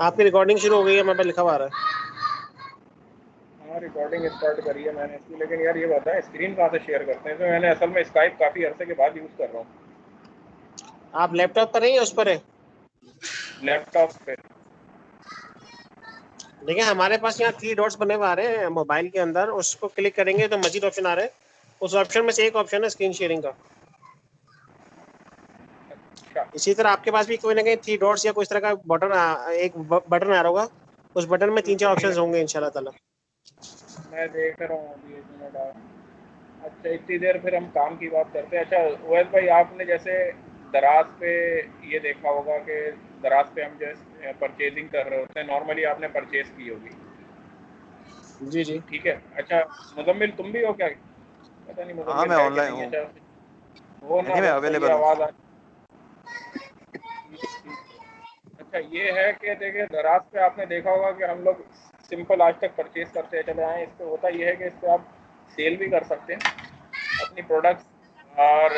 आपकी रिकॉर्डिंग शुरू हो गई है, हमारे पे लिखा हुआ आ रहा है। हाँ रिकॉर्डिंग स्टार्ट करी है मैंने इसकी, लेकिन यार ये बताएं स्क्रीन कहाँ से शेयर करते हैं? तो मैंने असल में स्काइप काफ़ी अरसे के बाद यूज़ कर रहा हूँ। आप लैपटॉप पर नहीं है, उस पर है? लैपटॉप पे। देखिए हमारे पास यहाँ 3 डॉट्स बने हुए आ रहे हैं मोबाइल के अंदर, उसको क्लिक करेंगे तो मजीद ऑप्शन आ रहे हैं। उस ऑप्शन में से एक ऑप्शन है स्क्रीन शेयरिंग का। अच्छा इसी तरह आपके पास भी कोई ना कहीं 3 डॉट्स या कोई इस तरह का बटन एक बटन आ रहा होगा। उस बटन में 3-4 ऑप्शन होंगे इंशाल्लाह ताला। मैं देख रहा हूँ अभी 1 मिनट अच्छा इतनी देर फिर हम काम की बात करते हैं। अच्छा उवैस भाई आपने जैसे दराज पे ये देखा होगा कि दराज पे हम जैसे परचेजिंग कर रहे होते हैं, नॉर्मली आपने परचेज की होगी, जी जी। ठीक है। अच्छा मुजम्मिल तुम भी हो क्या? पता नहीं हाँ मुजम्मिल मैं है कि ऑनलाइन नहीं। हूँ। अच्छा वो ना नहीं मैं बस सही अवेलेबल हूँ। आवाज़ आ ठीक। अच्छा ये है कि देखिए दराज पे आपने देखा होगा कि हम लोग सिंपल आज तक परचेज करते चले आए हैं। इस पे होता ये है कि इस पे आप सेल भी कर सकते हैं अपनी प्रोडक्ट्स और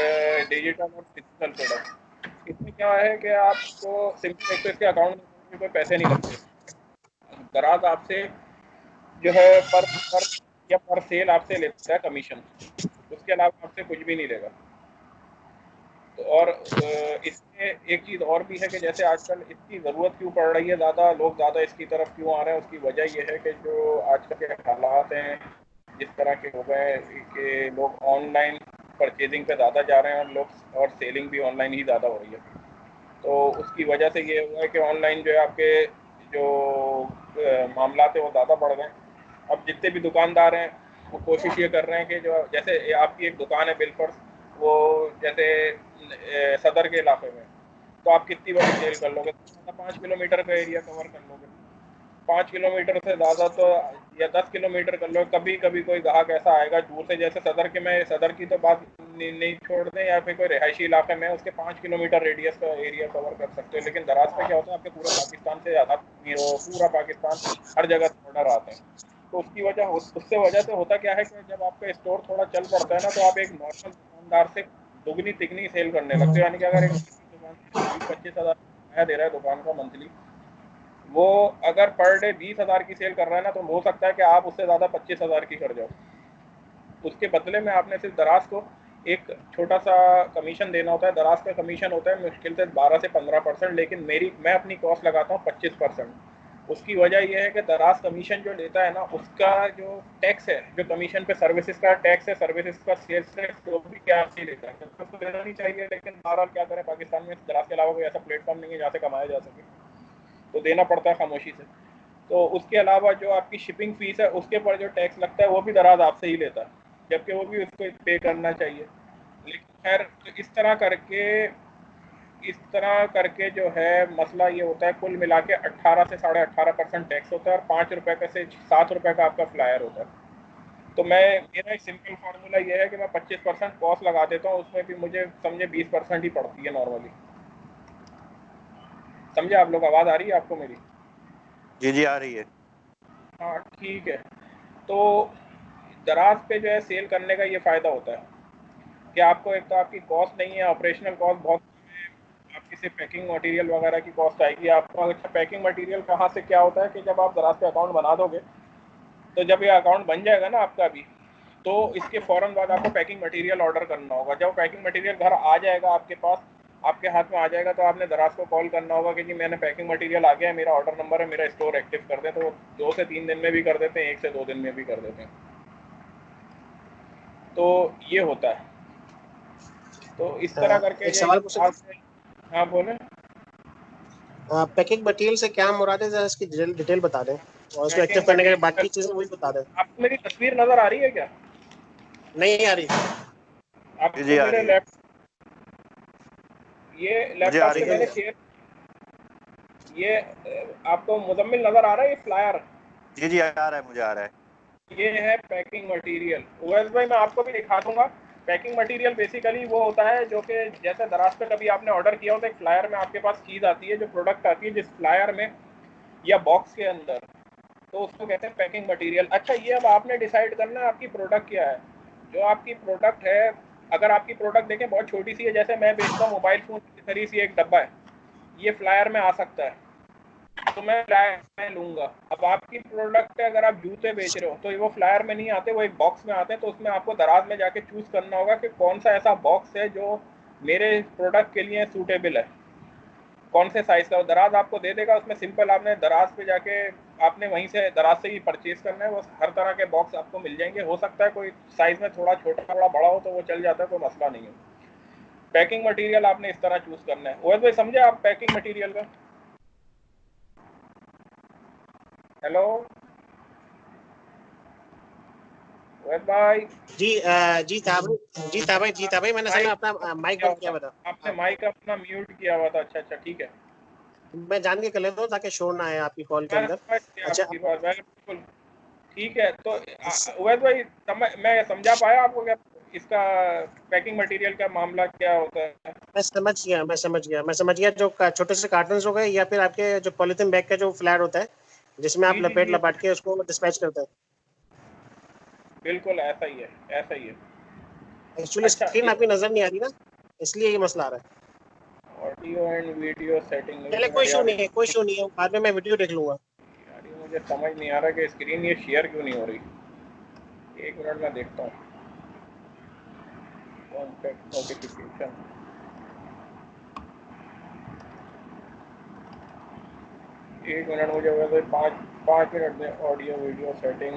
डिजिटल और फिजिकल प्रोडक्ट्स। इसमें क्या है कि आपको सिंपल एक तो इसके अकाउंट में कोई पैसे नहीं लगते। दराज आपसे जो है पर या पर सेल आपसे लेता है कमीशन, उसके अलावा आपसे कुछ भी नहीं लेगा। तो और इसमें एक चीज़ और भी है कि जैसे आजकल इसकी ज़रूरत क्यों पड़ रही है, ज़्यादा लोग ज़्यादा इसकी तरफ क्यों आ रहे हैं, उसकी वजह यह है कि जो आजकल के हालात हैं जिस तरह के हो गए कि लोग ऑनलाइन परचेजिंग पे ज़्यादा जा रहे हैं और लोग और सेलिंग भी ऑनलाइन ही ज़्यादा हो रही है। तो उसकी वजह से ये हुआ है कि ऑनलाइन जो है आपके जो मामलात है वो ज़्यादा बढ़ गए। अब जितने भी दुकानदार हैं वो कोशिश ये कर रहे हैं कि जो जैसे आपकी एक दुकान है बिलफर्स, वो जैसे सदर के इलाके में, तो आप कितनी बड़ी सेल कर लोगे? 5 किलोमीटर का एरिया कवर कर लोगे। 5 किलोमीटर से ज़्यादा तो या 10 किलोमीटर कर लो। कभी कभी कोई ग्राहक ऐसा आएगा दूर से, जैसे सदर के, मैं सदर की तो बात नहीं छोड़ दें, या फिर कोई रिहायशी इलाके में उसके 5 किलोमीटर रेडियस का एरिया कवर कर सकते हो। लेकिन दराज पे क्या होता है आपके पूरे पाकिस्तान से ज़्यादा पूरा पाकिस्तान हर जगह से ऑर्डर आते हैं। तो उसकी वजह उससे वजह से होता क्या है कि जब आपका स्टोर थोड़ा चल पड़ता है ना, तो आप एक नॉर्मल दुकानदार से दुगनी तिगनी सेल करने लगते हो। यानी कि अगर एक दुकान 20-25 हज़ार नया दे रहा है दुकान का मंथली, वो अगर पर डे 20 हज़ार की सेल कर रहा है ना, तो हो सकता है कि आप उससे ज़्यादा 25 हज़ार की कर जाओ। उसके बदले में आपने सिर्फ दराज को एक छोटा सा कमीशन देना होता है। दराज का कमीशन होता है मुश्किल से 12 से 15%, लेकिन मैं अपनी कॉस्ट लगाता हूँ 25%। उसकी वजह यह है कि दराज कमीशन जो लेता है ना, उसका जो टैक्स है, जो कमीशन पे सर्विसेज का टैक्स है, सर्विसेज का सेल्स टैक्स, जो भी क्या नहीं लेता है, तो लेना नहीं चाहिए। लेकिन बहरहाल क्या करें, पाकिस्तान में दराज के अलावा कोई ऐसा प्लेटफॉर्म नहीं है जहाँ से कमाया जा सके, तो देना पड़ता है खामोशी से। तो उसके अलावा जो आपकी शिपिंग फीस है उसके पर जो टैक्स लगता है वो भी दराज आपसे ही लेता है, जबकि वो भी उसको पे करना चाहिए। लेकिन खैर तो इस तरह करके जो है मसला ये होता है, कुल मिला के 18 से 18.5% टैक्स होता है और 5 रुपये का से 7 रुपये का आपका फ्लायर होता है। तो मेरा एक सिंपल फार्मूला ये है कि मैं 25% कॉस्ट लगा देता हूँ, उसमें भी मुझे समझे 20% ही पड़ती है नॉर्मली। समझे आप लोग? आवाज़ आ रही है आपको मेरी? जी जी आ रही है। हाँ ठीक है। तो दराज पे जो है सेल करने का ये फ़ायदा होता है कि आपको एक तो आपकी कॉस्ट नहीं है, ऑपरेशनल कॉस्ट बहुत कम है। आपकी सिर्फ पैकिंग मटेरियल वगैरह की कॉस्ट आएगी आपको। अच्छा पैकिंग मटेरियल कहाँ से क्या होता है कि जब आप दराज पे अकाउंट बना दोगे, तो जब ये अकाउंट बन जाएगा ना आपका भी, तो इसके फ़ौरन बाद आपको पैकिंग मटेरियल ऑर्डर करना होगा। जब पैकिंग मटेरियल घर आ जाएगा आपके पास, आपके हाथ में आ जाएगा, तो आपने दराज को कॉल करना होगा कि जी मैंने पैकिंग मटेरियल आ गया है, मेरा ऑर्डर नंबर है, मेरा स्टोर एक्टिव कर दें। तो 2 से 3 दिन में भी कर देते हैं, 1 से 2 दिन में भी कर देते हैं। तो ये होता है। तो इस तरह करके एक ये सवाल पूछ सकता हाँ बोले। हूँ, पैकिंग मटेरियल से क्या मुराद है, जरा इसकी डिटेल बता दें, और उसको एक्टिव पैकिंग करने के बाकी मटेरियल, चीजें वही बता दें। आपको मेरी तस्वीर नज़र आ रही है क्या? नहीं आ रही। जी जी आपको आ मेरे रही है। ये मुझे आ लैपटॉप रही पे है। मैंने शेयर, ये आपको मुजम्मिल नज़र आ रहा है ये फ्लायर? जी जी आ रहा है, मुझे आ रहा है। ये है पैकिंग मटेरियल। उवैस भाई मैं आपको भी दिखा दूंगा। पैकिंग मटेरियल बेसिकली वो होता है जो कि जैसे दराज पे कभी आपने ऑर्डर किया हो तो एक फ्लायर में आपके पास चीज़ आती है, जो प्रोडक्ट आती है जिस फ्लायर में या बॉक्स के अंदर, तो उसको कहते हैं पैकिंग मटेरियल। अच्छा ये अब आपने डिसाइड करना है आपकी प्रोडक्ट क्या है। जो आपकी प्रोडक्ट है, अगर आपकी प्रोडक्ट देखें बहुत छोटी सी है, जैसे मैं बेचता हूँ मोबाइल फ़ोन की सी एक डब्बा है, ये फ्लायर में आ सकता है। तो मैं फ्लायर लूंगा। अब आपकी प्रोडक्ट है, अगर आप जूते बेच रहे हो तो वो फ्लायर में नहीं आते, वो एक बॉक्स में आते हैं। तो उसमें आपको दराज में जाके चूज करना होगा कि कौन सा ऐसा बॉक्स है जो मेरे प्रोडक्ट के लिए सूटेबल है, कौन से साइज का। दराज आपको दे देगा, उसमें सिंपल आपने दराज पे जाके आपने वहीं से दराज से ही परचेज करना है। वो हर तरह के बॉक्स आपको मिल जाएंगे। हो सकता है कोई साइज में थोड़ा छोटा थोड़ा बड़ा हो तो वो चल जाता है, कोई मसला नहीं है। पैकिंग मटेरियल आपने इस तरह चूज करना है। ओएस भाई समझे आप पैकिंग मटेरियल का? हेलो ओएस भाई। जी था भाई, मैंने असल में अपना माइक बंद किया हुआ था। आपने माइक अपना म्यूट किया हुआ था। अच्छा अच्छा ठीक है। मैं जान के कर लेता हूँ ताकि शोर ना आए आपकी कॉल के मैं अंदर। समझ गया अच्छा, आपकी बात, मैं बिल्कुल ठीक है। तो उवैस भाई मैं समझा पाया आपको क्या इसका पैकिंग मटेरियल का मामला क्या होता है? मैं समझ गया जो छोटे से कार्टन हो गए, या फिर आपके जो पॉलिथीन बैग का जो फ्लैट होता है जिसमें आप जी जी लपेट जी लपाट के उसको डिस्पैच करते हैं। बिल्कुल ऐसा ही है, ऐसा ही है। एक्चुअली अच्छा, स्क्रीन आपकी नजर नहीं आ रही ना, इसलिए ये मसला आ रहा है। ऑडियो एंड वीडियो सेटिंग, एक चले, कोई मिनट इशू यार। नहीं है, कोई इशू नहीं है, बाद में मैं वीडियो देख लूंगा। यार ये मुझे समझ नहीं आ रहा कि स्क्रीन ये शेयर क्यों नहीं हो रही। एक मिनट में देखता हूँ। कॉन्टैक्ट नोटिफिकेशन, एक मिनट मुझे वैसे 5 मिनट में। Audio video setting,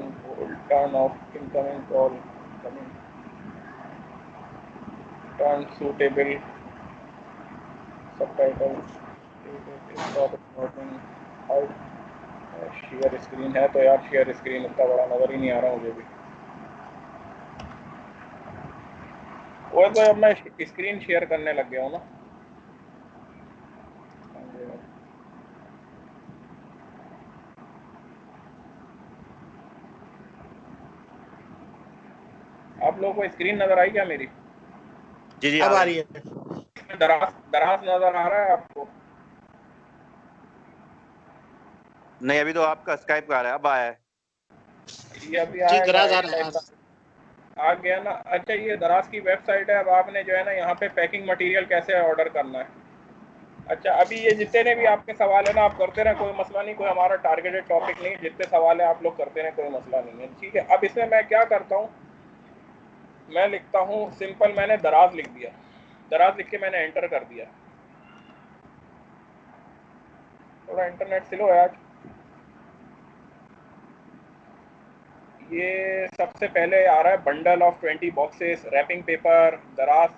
turn off incoming call, turn suitable subtitle, share screen है तो यार शेयर स्क्रीन इतना बड़ा नज़र ही नहीं आ रहा मुझे भी। वो तो अब मैं स्क्रीन शेयर करने लग गया हूँ ना। आप लोगों को स्क्रीन नज़र आई क्या मेरी? जी जी अब आ आ गई। रही है। दराज दराज नज़र आ रहा है आपको? नहीं अभी तो आपका स्काइप का आ रहा है, अब आया है। ये अभी जी, आएगा दराज आ इस रहा है, आ टाइप रहा का आ गया ना। अच्छा, ये दराज की वेबसाइट है। अब आपने जो है ना यहाँ पे पैकिंग मटेरियल कैसे ऑर्डर करना है। अच्छा, अभी ये जितने भी आपके सवाल है ना आप करते रहें, कोई मसला नहीं, कोई हमारा टारगेटेड टॉपिक नहीं है। जितने सवाल है आप लोग करते रहें, कोई मसला नहीं है, ठीक है। अब इसमें मैं क्या करता हूँ, मैं लिखता हूँ सिंपल, मैंने दराज लिख दिया। दराज लिख के मैंने एंटर कर दिया। थोड़ा इंटरनेट स्लो है आज। ये सबसे पहले आ रहा है bundle of 20 boxes, wrapping paper, Daraz.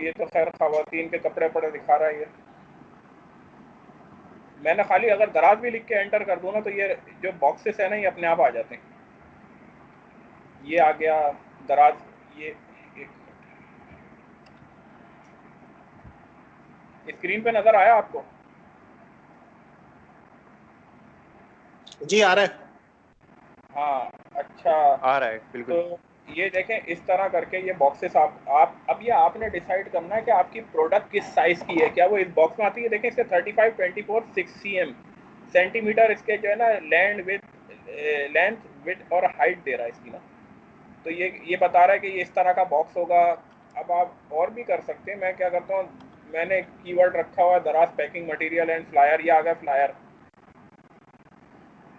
ये तो खैर खवातीन के कपड़े पड़े दिखा रहा है ये। मैंने खाली अगर दराज भी लिख के एंटर कर दूँ ना तो ये जो बॉक्सेस है ना ये अपने आप आ जाते हैं। ये आ गया दराज। ये स्क्रीन पे नज़र आया आपको? जी आ रहा है। हाँ अच्छा। आ रहा है तो बिल्कुल। ये देखें, इस तरह करके ये बॉक्सेस आप अब ये आपने डिसाइड करना है कि आपकी प्रोडक्ट किस साइज़ की है। क्या वो इस बॉक्स में आती है? देखें इसके 35, 24, 6 cm सेंटीमीटर इसके जो है ना लेंथ विड्थ और हाइट दे रहा है इसकी ना। तो ये बता रहा है कि ये इस तरह का बॉक्स होगा। अब आप और भी कर सकते हैं। मैं क्या करता हूँ, मैंने कीवर्ड रखा हुआ है दराज पैकिंग मटेरियल एंड फ्लायर। ये आ गया फ्लायर।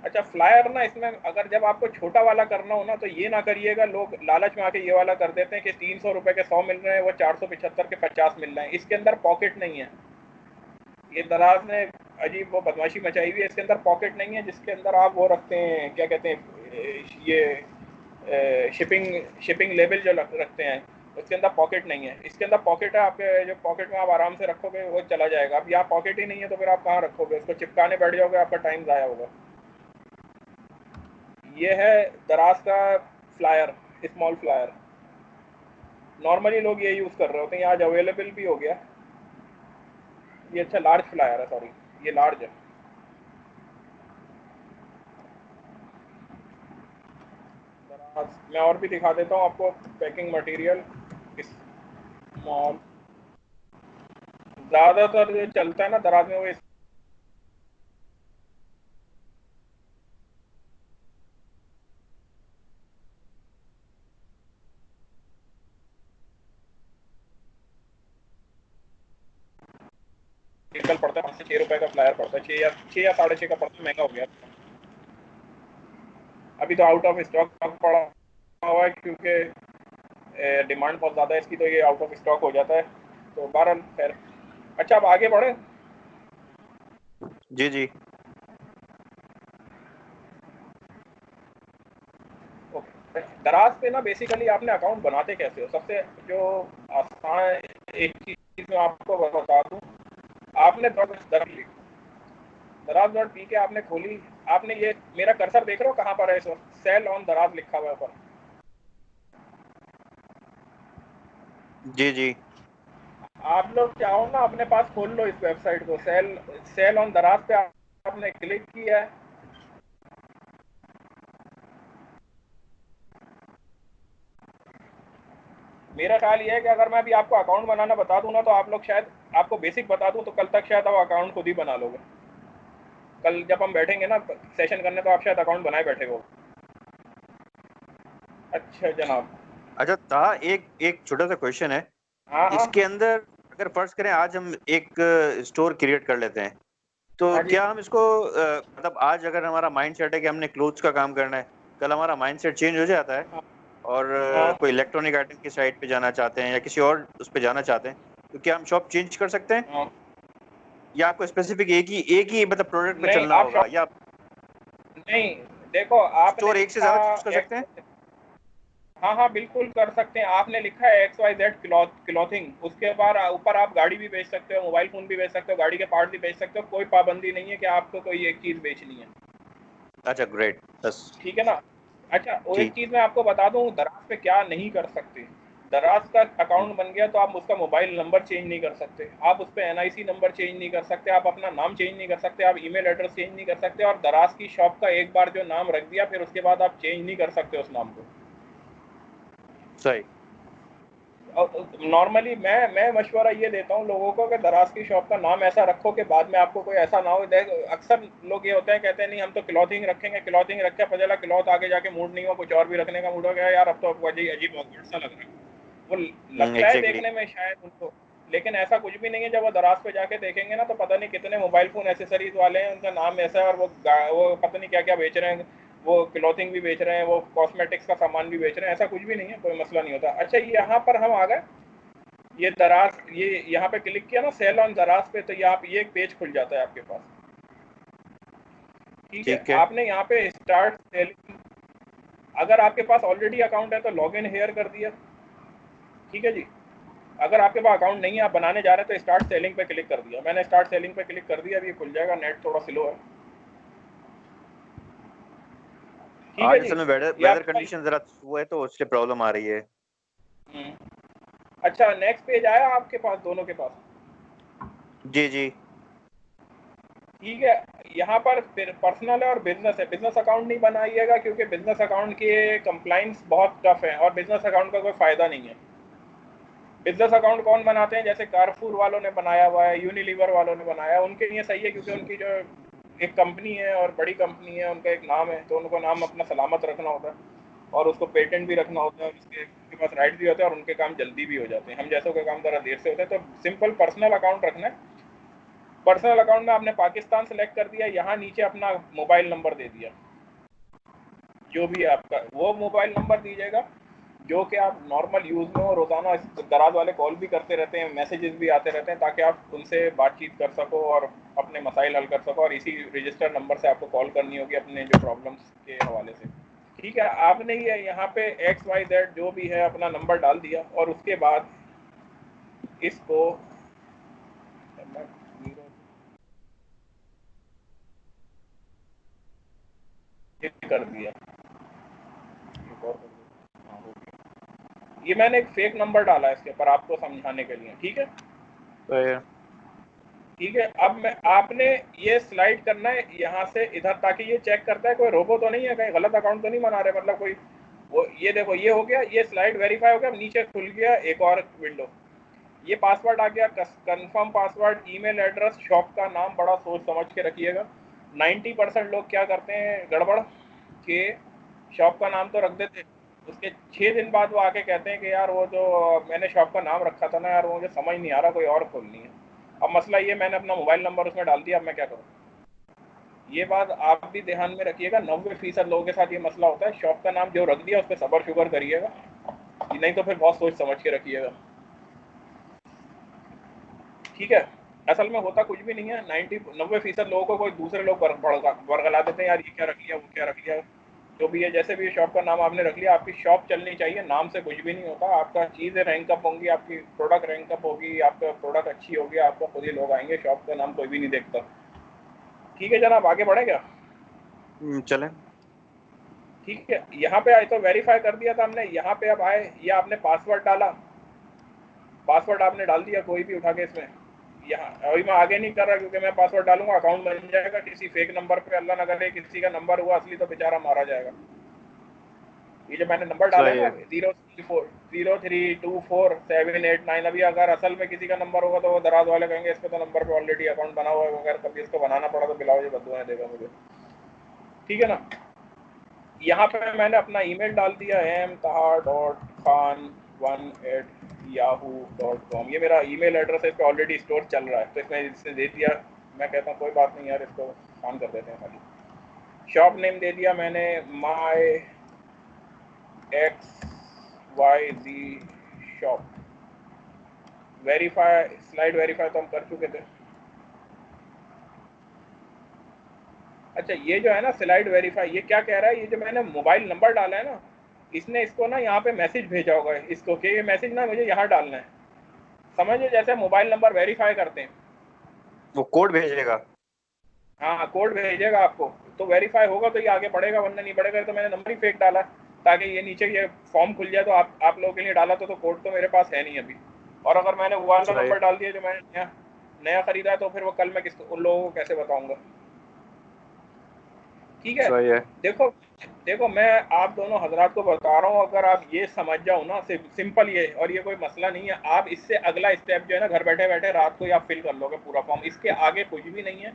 अच्छा, फ्लायर ना इसमें अगर जब आपको छोटा वाला करना हो ना तो ये ना करिएगा। लोग लालच में आके ये वाला कर देते हैं कि 300 रुपए के 100 मिल रहे हैं, वो 475 के 50 मिल रहे हैं। इसके अंदर पॉकेट नहीं है। ये दराज ने अजीब वो बदमाशी मचाई हुई है। इसके अंदर पॉकेट नहीं है जिसके अंदर आप वो रखते हैं, क्या कहते हैं ये शिपिंग शिपिंग लेबल जो रखते हैं, उसके अंदर पॉकेट नहीं है। इसके अंदर पॉकेट है। आपके जो पॉकेट में आप आराम से रखोगे वो चला जाएगा। अब यहाँ पॉकेट ही नहीं है तो फिर आप कहाँ रखोगे उसको? चिपकाने बैठ जाओगे, आपका टाइम ज़ाया होगा। ये है दराज का फ्लायर, स्मॉल फ्लायर। नॉर्मली लोग ये यूज़ कर रहे होते हैं, आज अवेलेबल भी हो गया। ये अच्छा लार्ज फ्लायर है, सॉरी ये लार्ज है। दराज मैं और भी दिखा देता हूँ आपको पैकिंग मटेरियल। स्मॉल ज़्यादातर जो चलता है ना दराज में वो टिपिकल पड़ता है 5 से 6 रुपए का फ्लायर पड़ता है, 6 या 6.5 का पड़ता है, महंगा हो गया। अभी तो आउट ऑफ स्टॉक पड़ा हुआ है क्योंकि डिमांड बहुत ज़्यादा है इसकी, तो ये आउट ऑफ स्टॉक हो जाता है। तो बहरहाल खैर, अच्छा अब आगे बढ़े। जी जी। ओके, दराज पे ना बेसिकली आपने अकाउंट बनाते कैसे हो? सबसे जो आसान एक चीज़ मैं आपको बता दूँ, आपने दराज.पी के आपने खोली, आपने ये मेरा कर्सर देख रहे हो कहाँ पर है इस वक्त? सेल ऑन दराज लिखा हुआ है ऊपर। जी जी। आप लोग चाहो ना अपने पास खोल लो इस वेबसाइट को, सेल ऑन दराज पे आपने क्लिक किया है। मेरा ख्याल ये है कि अगर मैं अभी आपको अकाउंट बनाना बता दूं ना, तो आप लोग शायद, आपको बेसिक बता दूं तो कल तक शायद आप अकाउंट खुद ही बना लोगे। कल जब हम बैठेंगे ना सेशन करने, तो आप शायद अकाउंट बनाए बैठे हो। अच्छा जनाब। अच्छा ताहा, एक एक छोटा सा क्वेश्चन है। हाँ हाँ इसके अंदर अगर फर्ज करें आज हम एक स्टोर क्रिएट कर लेते हैं, तो हाँ जी। क्या हम इसको मतलब आज अगर हमारा माइंड सेट है कि हमने क्लोथ्स का काम करना है, कल हमारा माइंड सेट चेंज हो जाता है हाँ और हाँ। कोई इलेक्ट्रॉनिक आइटम की साइट पे जाना चाहते हैं या किसी और उस पे जाना चाहते हैं, तो क्या हम शॉप चेंज कर सकते हैं हाँ। या आपको स्पेसिफिक एक ही मतलब प्रोडक्ट पे नहीं चलना आप होगा, शॉप, या नहीं, देखो आपने स्टोर एक से लिखा ज्यादा चूज कर सकते हैं? एक्स, हाँ हाँ बिल्कुल कर सकते हैं। आपने लिखा है XYZ क्लॉथिंग, उसके बाद ऊपर आप गाड़ी भी बेच सकते हो, मोबाइल फोन भी बेच सकते हो, गाड़ी के पार्ट भी बेच सकते हो, कोई पाबंदी नहीं है कि आपको कोई एक चीज़ बेचनी है। अच्छा ग्रेट, बस। ठीक है ना? अच्छा, वो एक ठीक। चीज़ मैं आपको बता दूं, दराज पे क्या नहीं कर सकते। दराज का अकाउंट बन गया तो आप उसका मोबाइल नंबर चेंज नहीं कर सकते, आप उस पर NIC नंबर चेंज नहीं कर सकते, आप अपना नाम चेंज नहीं कर सकते, आप ईमेल एड्रेस चेंज नहीं कर सकते, और दराज की शॉप का एक बार जो नाम रख दिया फिर उसके बाद आप चेंज नहीं कर सकते उस नाम को। सही। नॉर्मली मैं मशवरा ये देता हूँ लोगों को कि दराज की शॉप का नाम ऐसा रखो कि बाद में आपको कोई ऐसा ना हो। अक्सर लोग ये होते हैं, कहते हैं नहीं हम तो क्लॉथिंग रखेंगे, क्लॉथिंग रखे, पता चला क्लॉथ आगे जाके मूड नहीं हुआ, कुछ और भी रखने का मूड हो गया, यार अब तो आपको अजीब अजीब awkward सा लग रहा है। वो लगता है एग्जैक्टली। देखने में शायद उनको, लेकिन ऐसा कुछ भी नहीं है। जब वो दराज पे जाके देखेंगे ना, तो पता नहीं कितने मोबाइल फोन एसेसरीज वाले हैं, उनका नाम ऐसा है, और वो पता नहीं क्या क्या बेच रहे हैं, वो क्लॉथिंग भी बेच रहे हैं, वो कॉस्मेटिक्स का सामान भी बेच रहे हैं। ऐसा कुछ भी नहीं है, कोई मसला नहीं होता। अच्छा, यहाँ पर हम आ गए, ये दराज, ये यहाँ पे क्लिक किया ना सेल ऑन दराज पे, तो ये आप, ये एक पेज खुल जाता है आपके पास। ठीक है, ठीक है। आपने यहाँ पे स्टार्ट सेलिंग, अगर आपके पास ऑलरेडी अकाउंट है तो लॉग इन हेयर कर दिया। ठीक है जी। अगर आपके पास अकाउंट नहीं है, आप बनाने जा रहे हैं, तो स्टार्ट सेलिंग पे क्लिक कर दिया। मैंने स्टार्ट सेलिंग पे क्लिक कर दिया, अभी ये खुल जाएगा, नेट थोड़ा स्लो है। ठीक है आज जी। असल में वेदर ये वेदर आपके पास, कंडीशन जरा वो है तो उससे प्रॉब्लम आ रही है। अच्छा नेक्स्ट पेज आया आपके पास, दोनों के पास? जी जी। ठीक है, यहाँ पर पर्सनल है और बिजनेस है। बिजनेस अकाउंट नहीं बनाइएगा क्योंकि बिजनेस अकाउंट के कंप्लाइंस बहुत टफ है और बिजनेस अकाउंट का कोई फायदा नहीं है। बिजनेस अकाउंट कौन बनाते हैं? जैसे कारफूर वालों ने बनाया हुआ है, यूनिलीवर वालों ने बनाया है, उनके लिए सही है क्योंकि उनकी जो एक कंपनी है और बड़ी कंपनी है, उनका एक नाम है, तो उनको नाम अपना सलामत रखना होता है और उसको पेटेंट भी रखना होता है, और उसके उनके पास राइट भी होते हैं और उनके काम जल्दी भी हो जाते हैं। हम जैसों के काम ज़रा देर से होते हैं। तो सिंपल पर्सनल अकाउंट रखना है। पर्सनल अकाउंट में आपने पाकिस्तान सेलेक्ट कर दिया, यहाँ नीचे अपना मोबाइल नंबर दे दिया, जो भी है आपका वो मोबाइल नंबर दीजिएगा, जो कि आप नॉर्मल यूज़ में हो। रोज़ाना दराज वाले कॉल भी करते रहते हैं, मैसेजेस भी आते रहते हैं, ताकि आप उनसे बातचीत कर सको और अपने मसाइल हल कर सको, और इसी रजिस्टर्ड नंबर से आपको कॉल करनी होगी अपने जो प्रॉब्लम्स के हवाले से। ठीक है, आपने ये यहाँ पे XYZ जो भी है अपना नंबर डाल दिया, और उसके बाद इसको कर दिया। हाँ, हो गया। ये मैंने एक फेक नंबर डाला है इसके ऊपर आपको समझाने के लिए। ठीक है, तो ठीक है। अब मैं, आपने ये स्लाइड करना है यहाँ से इधर, ताकि ये चेक करता है कोई रोबो तो नहीं है, कहीं गलत अकाउंट तो नहीं बना रहे, मतलब कोई वो। ये देखो, ये हो गया, ये स्लाइड वेरीफाई हो गया। अब नीचे खुल गया एक और विंडो, ये पासवर्ड आ गया, confirm password, email address, shop का नाम, बड़ा सोच समझ के रखिएगा। 90% लोग क्या करते हैं गड़बड़, कि शॉप का नाम तो रख देते, उसके 6 दिन बाद वो आके कहते हैं कि यार वो जो मैंने शॉप का नाम रखा था ना यार, वो मुझे समझ नहीं आ रहा, कोई और खोलनी है। अब मसला ये, मैंने अपना मोबाइल नंबर उसमें डाल दिया, अब मैं क्या करूँ? ये बात आप भी ध्यान में रखिएगा, 90% लोगों के साथ ये मसला होता है। शॉप का नाम जो रख दिया उस पर सबर शुगर करिएगा, नहीं तो फिर बहुत सोच समझ के रखिएगा, ठीक है? असल में होता कुछ भी नहीं है, 90% लोगों को कोई दूसरे लोग बरगला देते हैं, यार ये क्या रख लिया, वो क्या रख लिया, जो भी है। जैसे भी शॉप का नाम आपने रख लिया, आपकी शॉप चलनी चाहिए, नाम से कुछ भी नहीं होता। आपका चीज़ें रैंक अप होंगी, आपकी प्रोडक्ट रैंक अप होगी, आपका प्रोडक्ट अच्छी होगी, आपको खुद ही लोग आएंगे। शॉप का नाम कोई भी नहीं देखता। ठीक है जनाब, आगे बढ़े क्या? चलें। ठीक है, यहाँ पे आए तो वेरीफाई कर दिया था हमने। यहाँ पे अब आए, ये आपने पासवर्ड डाला, पासवर्ड आपने डाल दिया कोई भी उठा के इसमें। यहाँ अभी मैं आगे नहीं कर रहा क्योंकि मैं पासवर्ड डालूंगा अकाउंट बन जाएगा किसी फेक नंबर पे, अल्लाह ना करे किसी का नंबर हुआ असली तो बेचारा मारा जाएगा। ये जो मैंने नंबर डाला है सही ना, है। 0324 अभी अगर असल में किसी का नंबर होगा तो वो दराज वाले कहेंगे इस पे तो नंबर पे ऑलरेडी अकाउंट बना हुआ है, अगर कभी इसको बनाना पड़ा तो बिलाओ ये बदुआएं देगा मुझे, ठीक है ना? यहाँ पे मैंने अपना ईमेल डाल दिया mtaha.khan1@yahoo.com। ये मेरा ईमेल एड्रेस है, इस पे ऑलरेडी स्टोर चल रहा है तो इसमें इसने दे दिया। मैं कहता हूँ कोई बात नहीं यार, इसको ऑन कर देते हैं खाली। शॉप नेम दे दिया मैंने, माई XYZ shop. Verify, slide verify तो हम कर चुके थे। अच्छा ये जो है ना स्लाइड वेरीफाई, ये क्या कह रहा है, ये जो मैंने मोबाइल नंबर डाला है ना, इसने इसको ना यहाँ पे मैसेज भेजा होगा इसको कि ये मैसेज ना मुझे यहाँ डालना है। समझिए जैसे मोबाइल नंबर वेरीफाई करते हैं, वो कोड भेजेगा। हाँ कोड भेजेगा आपको, तो वेरीफाई होगा तो ये आगे बढ़ेगा, वरना नहीं बढ़ेगा। तो मैंने नंबर ही फेक डाला ताकि ये नीचे ये फॉर्म खुल जाए। तो आप लोगों के लिए डाला तो कोड तो मेरे पास है नहीं अभी। और अगर मैंने वो वाला सही नंबर डाल दिया जो मैंने नया नया खरीदा है तो फिर वो कल मैं किसको, उन लोगों को कैसे बताऊंगा? ठीक है, सही है। देखो देखो मैं आप दोनों हजरात को बता रहा हूँ, अगर आप ये समझ जाओ ना, सिंपल ये, और ये कोई मसला नहीं है। आप इससे अगला स्टेप जो है ना, घर बैठे बैठे रात को ही आप फिल कर लोगे पूरा फॉर्म, इसके आगे कुछ भी नहीं है।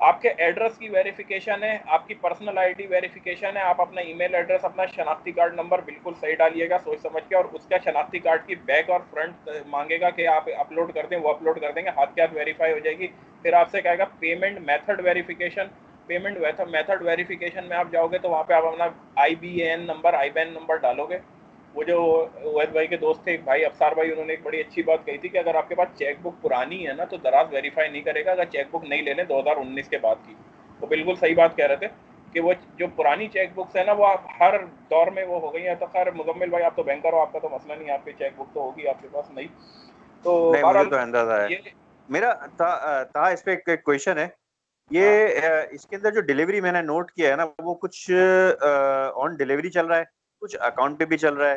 आपके एड्रेस की वेरिफिकेशन है, आपकी पर्सनल आईडी वेरिफिकेशन है। आप अपना ईमेल एड्रेस, अपना शनाख्ती कार्ड नंबर बिल्कुल सही डालिएगा सोच समझ के, और उसका शनाख्ती कार्ड की बैक और फ्रंट मांगेगा कि आप अपलोड कर दें, वो अपलोड कर देंगे, हाथ के हाथ वेरीफाई हो जाएगी। फिर आपसे कहेगा payment method verification. Payment method verification में आप जाओगे तो वहाँ पे आप अपना IBAN नंबर, IBAN नंबर डालोगे। वो जो ओवैद भाई के दोस्त थे एक भाई अफसार भाई, उन्होंने एक बड़ी अच्छी बात कही थी कि अगर आपके पास चेकबुक पुरानी है ना तो दराज वेरीफाई नहीं करेगा, अगर चेकबुक नहीं ले लें 2019 के बाद की। तो बिल्कुल सही बात कह रहे थे कि वो जो पुरानी चेकबुक्स है ना वो आप हर दौर में वो हो गई है। तो खैर मुजम्मिल भाई आप तो बैंकर हो, आपका तो मसला नहीं है, आपकी चेकबुक तो होगी आपके पास, नहीं तो नहीं, मुझे बहरहाल तो अंदाजा है। ये। मेरा था इस पे एक क्वेश्चन है। ये हाँ इसके अंदर जो डिलीवरी मैंने नोट किया है ना, वो कुछ ऑन डिलीवरी चल रहा है, कुछ अकाउंट पे भी चल रहा है।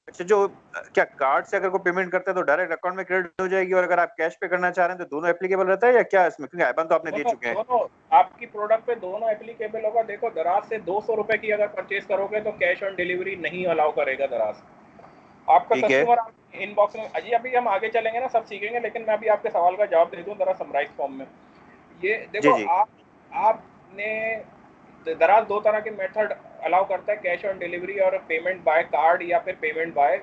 अच्छा, जो क्या कार्ड से अगर कोई पेमेंट करता है तो डायरेक्ट अकाउंट में क्रेडिट हो जाएगी, और अगर आप कैश पे करना चाह रहे हैं तो दोनों एप्लीकेबल रहता है या क्या इसमें? क्योंकि आईबान तो आपने दे दोनों चुके हैं। दोनों आपकी प्रोडक्ट पे दोनों एप्लीकेबल होगा। देखो दराज से 200 रुपए की अगर परचेज करोगे तो कैश ऑन डिलीवरी नहीं अलाउ करेगा दराज। आपका ठीक है। कस्टमर इनबॉक्स में, अजी अभी हम आगे चलेंगे ना सब सीखेंगे, लेकिन मैं अभी आपके सवाल का जवाब दे दूं जरा समराइज फॉर्म में। ये देखो जी जी। आपने दराज दो तरह के मेथड अलाउ करता है, कैश ऑन डिलीवरी और पेमेंट बाय कार्ड, या फिर पेमेंट बाय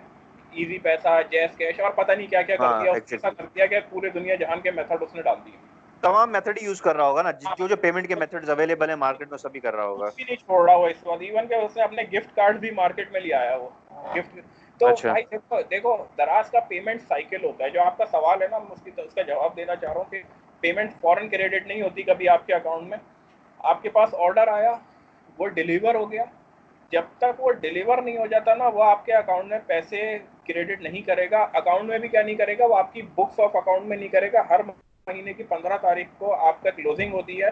इजी पैसा, जैस कैश, और पता नहीं क्या क्या कर हाँ दिया उसने, ऐसा एग्जैक्टली। कर दिया कि पूरे दुनिया जहान के मेथड उसने डाल दिए। तमाम मेथड ही यूज कर रहा होगा ना, हाँ, जो जो पेमेंट के मेथड्स अवेलेबल है मार्केट में सभी कर रहा कुछ होगा। भी नहीं छोड़ रहा वो इस वक्त, इवन के उसने अपने गिफ्ट कार्ड भी मार्केट में ले आया वो गिफ्ट। तो अच्छा। भाई देखो देखो दराज का पेमेंट साइकिल होता है। जो आपका सवाल है ना, मैं उसका जवाब देना चाह रहा हूँ कि पेमेंट फॉरेन क्रेडिट नहीं होती कभी आपके अकाउंट में। आपके पास ऑर्डर आया, वो डिलीवर हो गया, जब तक वो डिलीवर नहीं हो जाता ना वो आपके अकाउंट में पैसे क्रेडिट नहीं करेगा। अकाउंट में भी क्या नहीं करेगा, वो आपकी बुक्स ऑफ अकाउंट में नहीं करेगा। हर महीने की 15 तारीख को आपका क्लोजिंग होती है,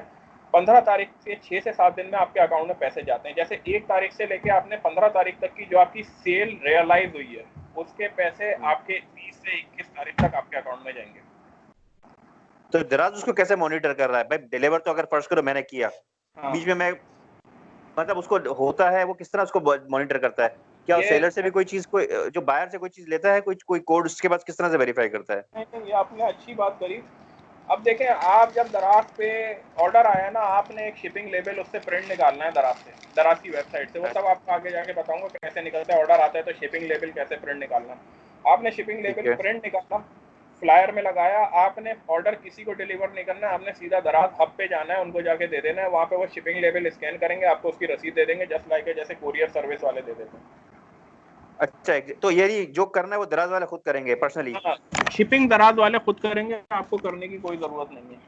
15 तारीख से 6 से 7 दिन में आपके अकाउंट में पैसे जाते हैं। जैसे 1 तारीख से लेके आपने 15 तारीख तक की जो आपकी सेल रियलाइज हुई है उसके पैसे आपके 20 से 21 तारीख तक आपके अकाउंट में जाएंगे। तो दराज उसको कैसे मॉनिटर कर रहा है भाई? डिलीवर तो अगर फर्स्ट करो मैंने किया, हाँ बीच में मैं मतलब उसको होता है, वो किस तरह उसको मॉनिटर करता है? क्या वो ये सेलर से भी कोई चीज, कोई जो बायर से कोई चीज लेता है, कोई कोई कोड उसके पास किस तरह से वेरीफाई करता है? ये आपने अच्छी बात करी। अब देखें, आप जब दराज पे ऑर्डर आया ना, आपने एक शिपिंग लेबल उससे प्रिंट निकालना है दराज से, दराज की वेबसाइट से। वो सब आपको आगे जाके बताऊंगा कैसे निकलता है। ऑर्डर आता है तो शिपिंग लेबल कैसे प्रिंट निकालना। आपने शिपिंग ठीक लेबल है। प्रिंट निकाला, फ्लायर में लगाया, आपने ऑर्डर किसी को डिलीवर नहीं करना है, आपने सीधा दराज हब पे जाना है, उनको जाके दे देना है, वहाँ पे वो शिपिंग लेवल स्कैन करेंगे, आपको उसकी रसीद दे देंगे, जस्ट लाइक जैसे कोरियर सर्विस वाले दे देते हैं। अच्छा, तो ये जो करना है वो दराज वाले खुद करेंगे पर्सनली? हाँ, शिपिंग दराज वाले खुद करेंगे, आपको करने की कोई जरूरत नहीं है।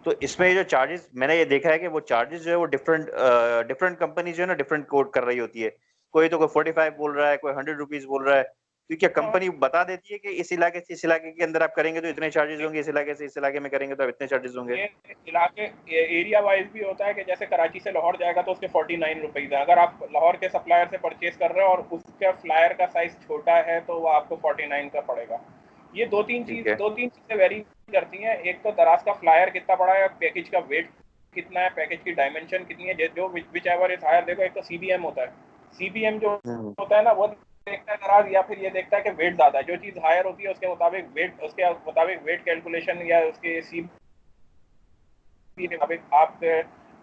तो इसमें जो चार्जेस मैंने ये देखा है कि वो चार्जेस जो है वो डिफरेंट कंपनी जो है ना डिफरेंट कोड कर रही होती है। कोई तो कोई 45 बोल रहा है, कोई 100 रुपीज बोल रहा है। तो क्या कंपनी बता देती है कि इस इलाके से इस इलाके के अंदर आप करेंगे तो इतने चार्जेस होंगे, इस इलाके से इस इलाके में करेंगे तो इतने चार्जेस होंगे? ये इलाके एरिया वाइज भी होता है कि जैसे कराची से लाहौर जाएगा तो उसके 49 रुपीज़ है। अगर आप लाहौर के सप्लायर से परचेज कर रहे हो और उसका फ्लायर का साइज छोटा है तो वो आपको 49 का पड़ेगा। ये दो तीन चीज़ें वेरी करती हैं। एक तो दराज का फ्लायर कितना बड़ा है, पैकेज का वेट कितना है, पैकेज की डायमेंशन कितनी है, जो विच एवर इज हायर। देखो, एक तो CBM होता है, CBM जो होता है ना वो देखता है दराज, या फिर ये देखता है कि वेट ज्यादा है। जो चीज हायर होती है उसके मुताबिक वेट कैलकुलेशन या उसके आप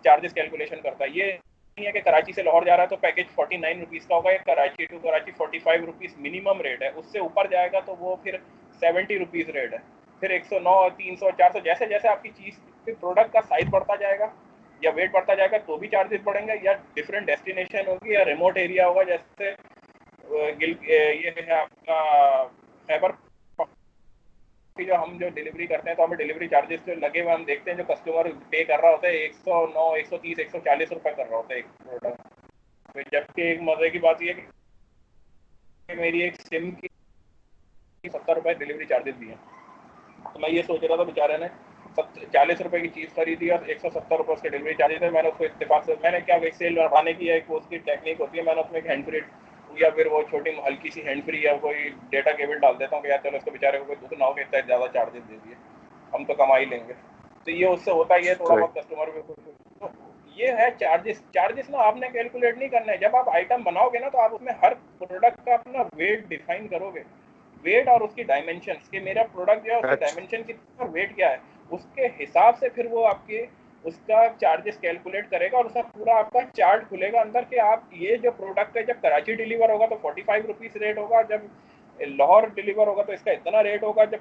चार्जेस कैलकुलेशन करता है। ये नहीं है कि कराची से लाहौर जा रहा है तो पैकेज 49 रुपीज़ का होगा, या Karachi to Karachi 45 rupees minimum rate है, उससे ऊपर जाएगा तो वो फिर 70 रुपीज़ रेट है, फिर 109, 300, 400, जैसे जैसे आपकी चीज़ फिर प्रोडक्ट का साइज बढ़ता जाएगा या वेट बढ़ता जाएगा तो भी चार्जेस बढ़ेंगे, या डिफरेंट डेस्टिनेशन होगी या रिमोट एरिया होगा। जैसे ये है आपका खैबर, जो हम जो डिलीवरी करते हैं तो हमें डिलीवरी चार्जेस जो लगे हुए हम देखते हैं, जो कस्टमर पे कर रहा होता है 109, 130, 140 रुपये कर रहा होता है एक प्रोडक्ट। जबकि एक मजे की बात यह है कि मेरी एक सिम की 70 रुपये डिलीवरी चार्जेस दिए, तो मैं ये सोच रहा था बेचारे ने 40 रुपये की चीज़ खरीदी और 170 रुपये उसके डिलीवरी चार्जेस है। मैंने उसको इत्तेफाक से, मैंने क्या एक सेल बढ़ाने की एक उसकी टेक्निक होती है, मैंने उसमें एक हैंड फ्री या फिर वो छोटी हल्की सी हैंड फ्री या कोई डेटा केबल डाल देता हूँ कि यार चलो उसको बेचारे को कोई दुख ना हो कि इतना ज़्यादा चार्जेस दे दिए, हम तो कमा ही लेंगे। तो ये उससे होता ही है, थोड़ा बहुत कस्टमर भी खुश। तो ये है चार्जेस ना आपने कैलकुलेट नहीं करना है। जब आप आइटम बनाओगे ना तो आप उसमें हर प्रोडक्ट का अपना वेट डिफाइन करोगे, वेट और उसकी डायमेंशन कि मेरा प्रोडक्ट जो है उसकी डायमेंशन कितना और वेट क्या है, उसके हिसाब से फिर वो आपके उसका चार्जेस कैलकुलेट करेगा और उसका पूरा आपका चार्ट खुलेगा अंदर कि आप ये जो प्रोडक्ट है जब कराची डिलीवर होगा तो 45 रुपीज़ रेट होगा, जब लाहौर डिलीवर होगा तो इसका इतना रेट होगा, जब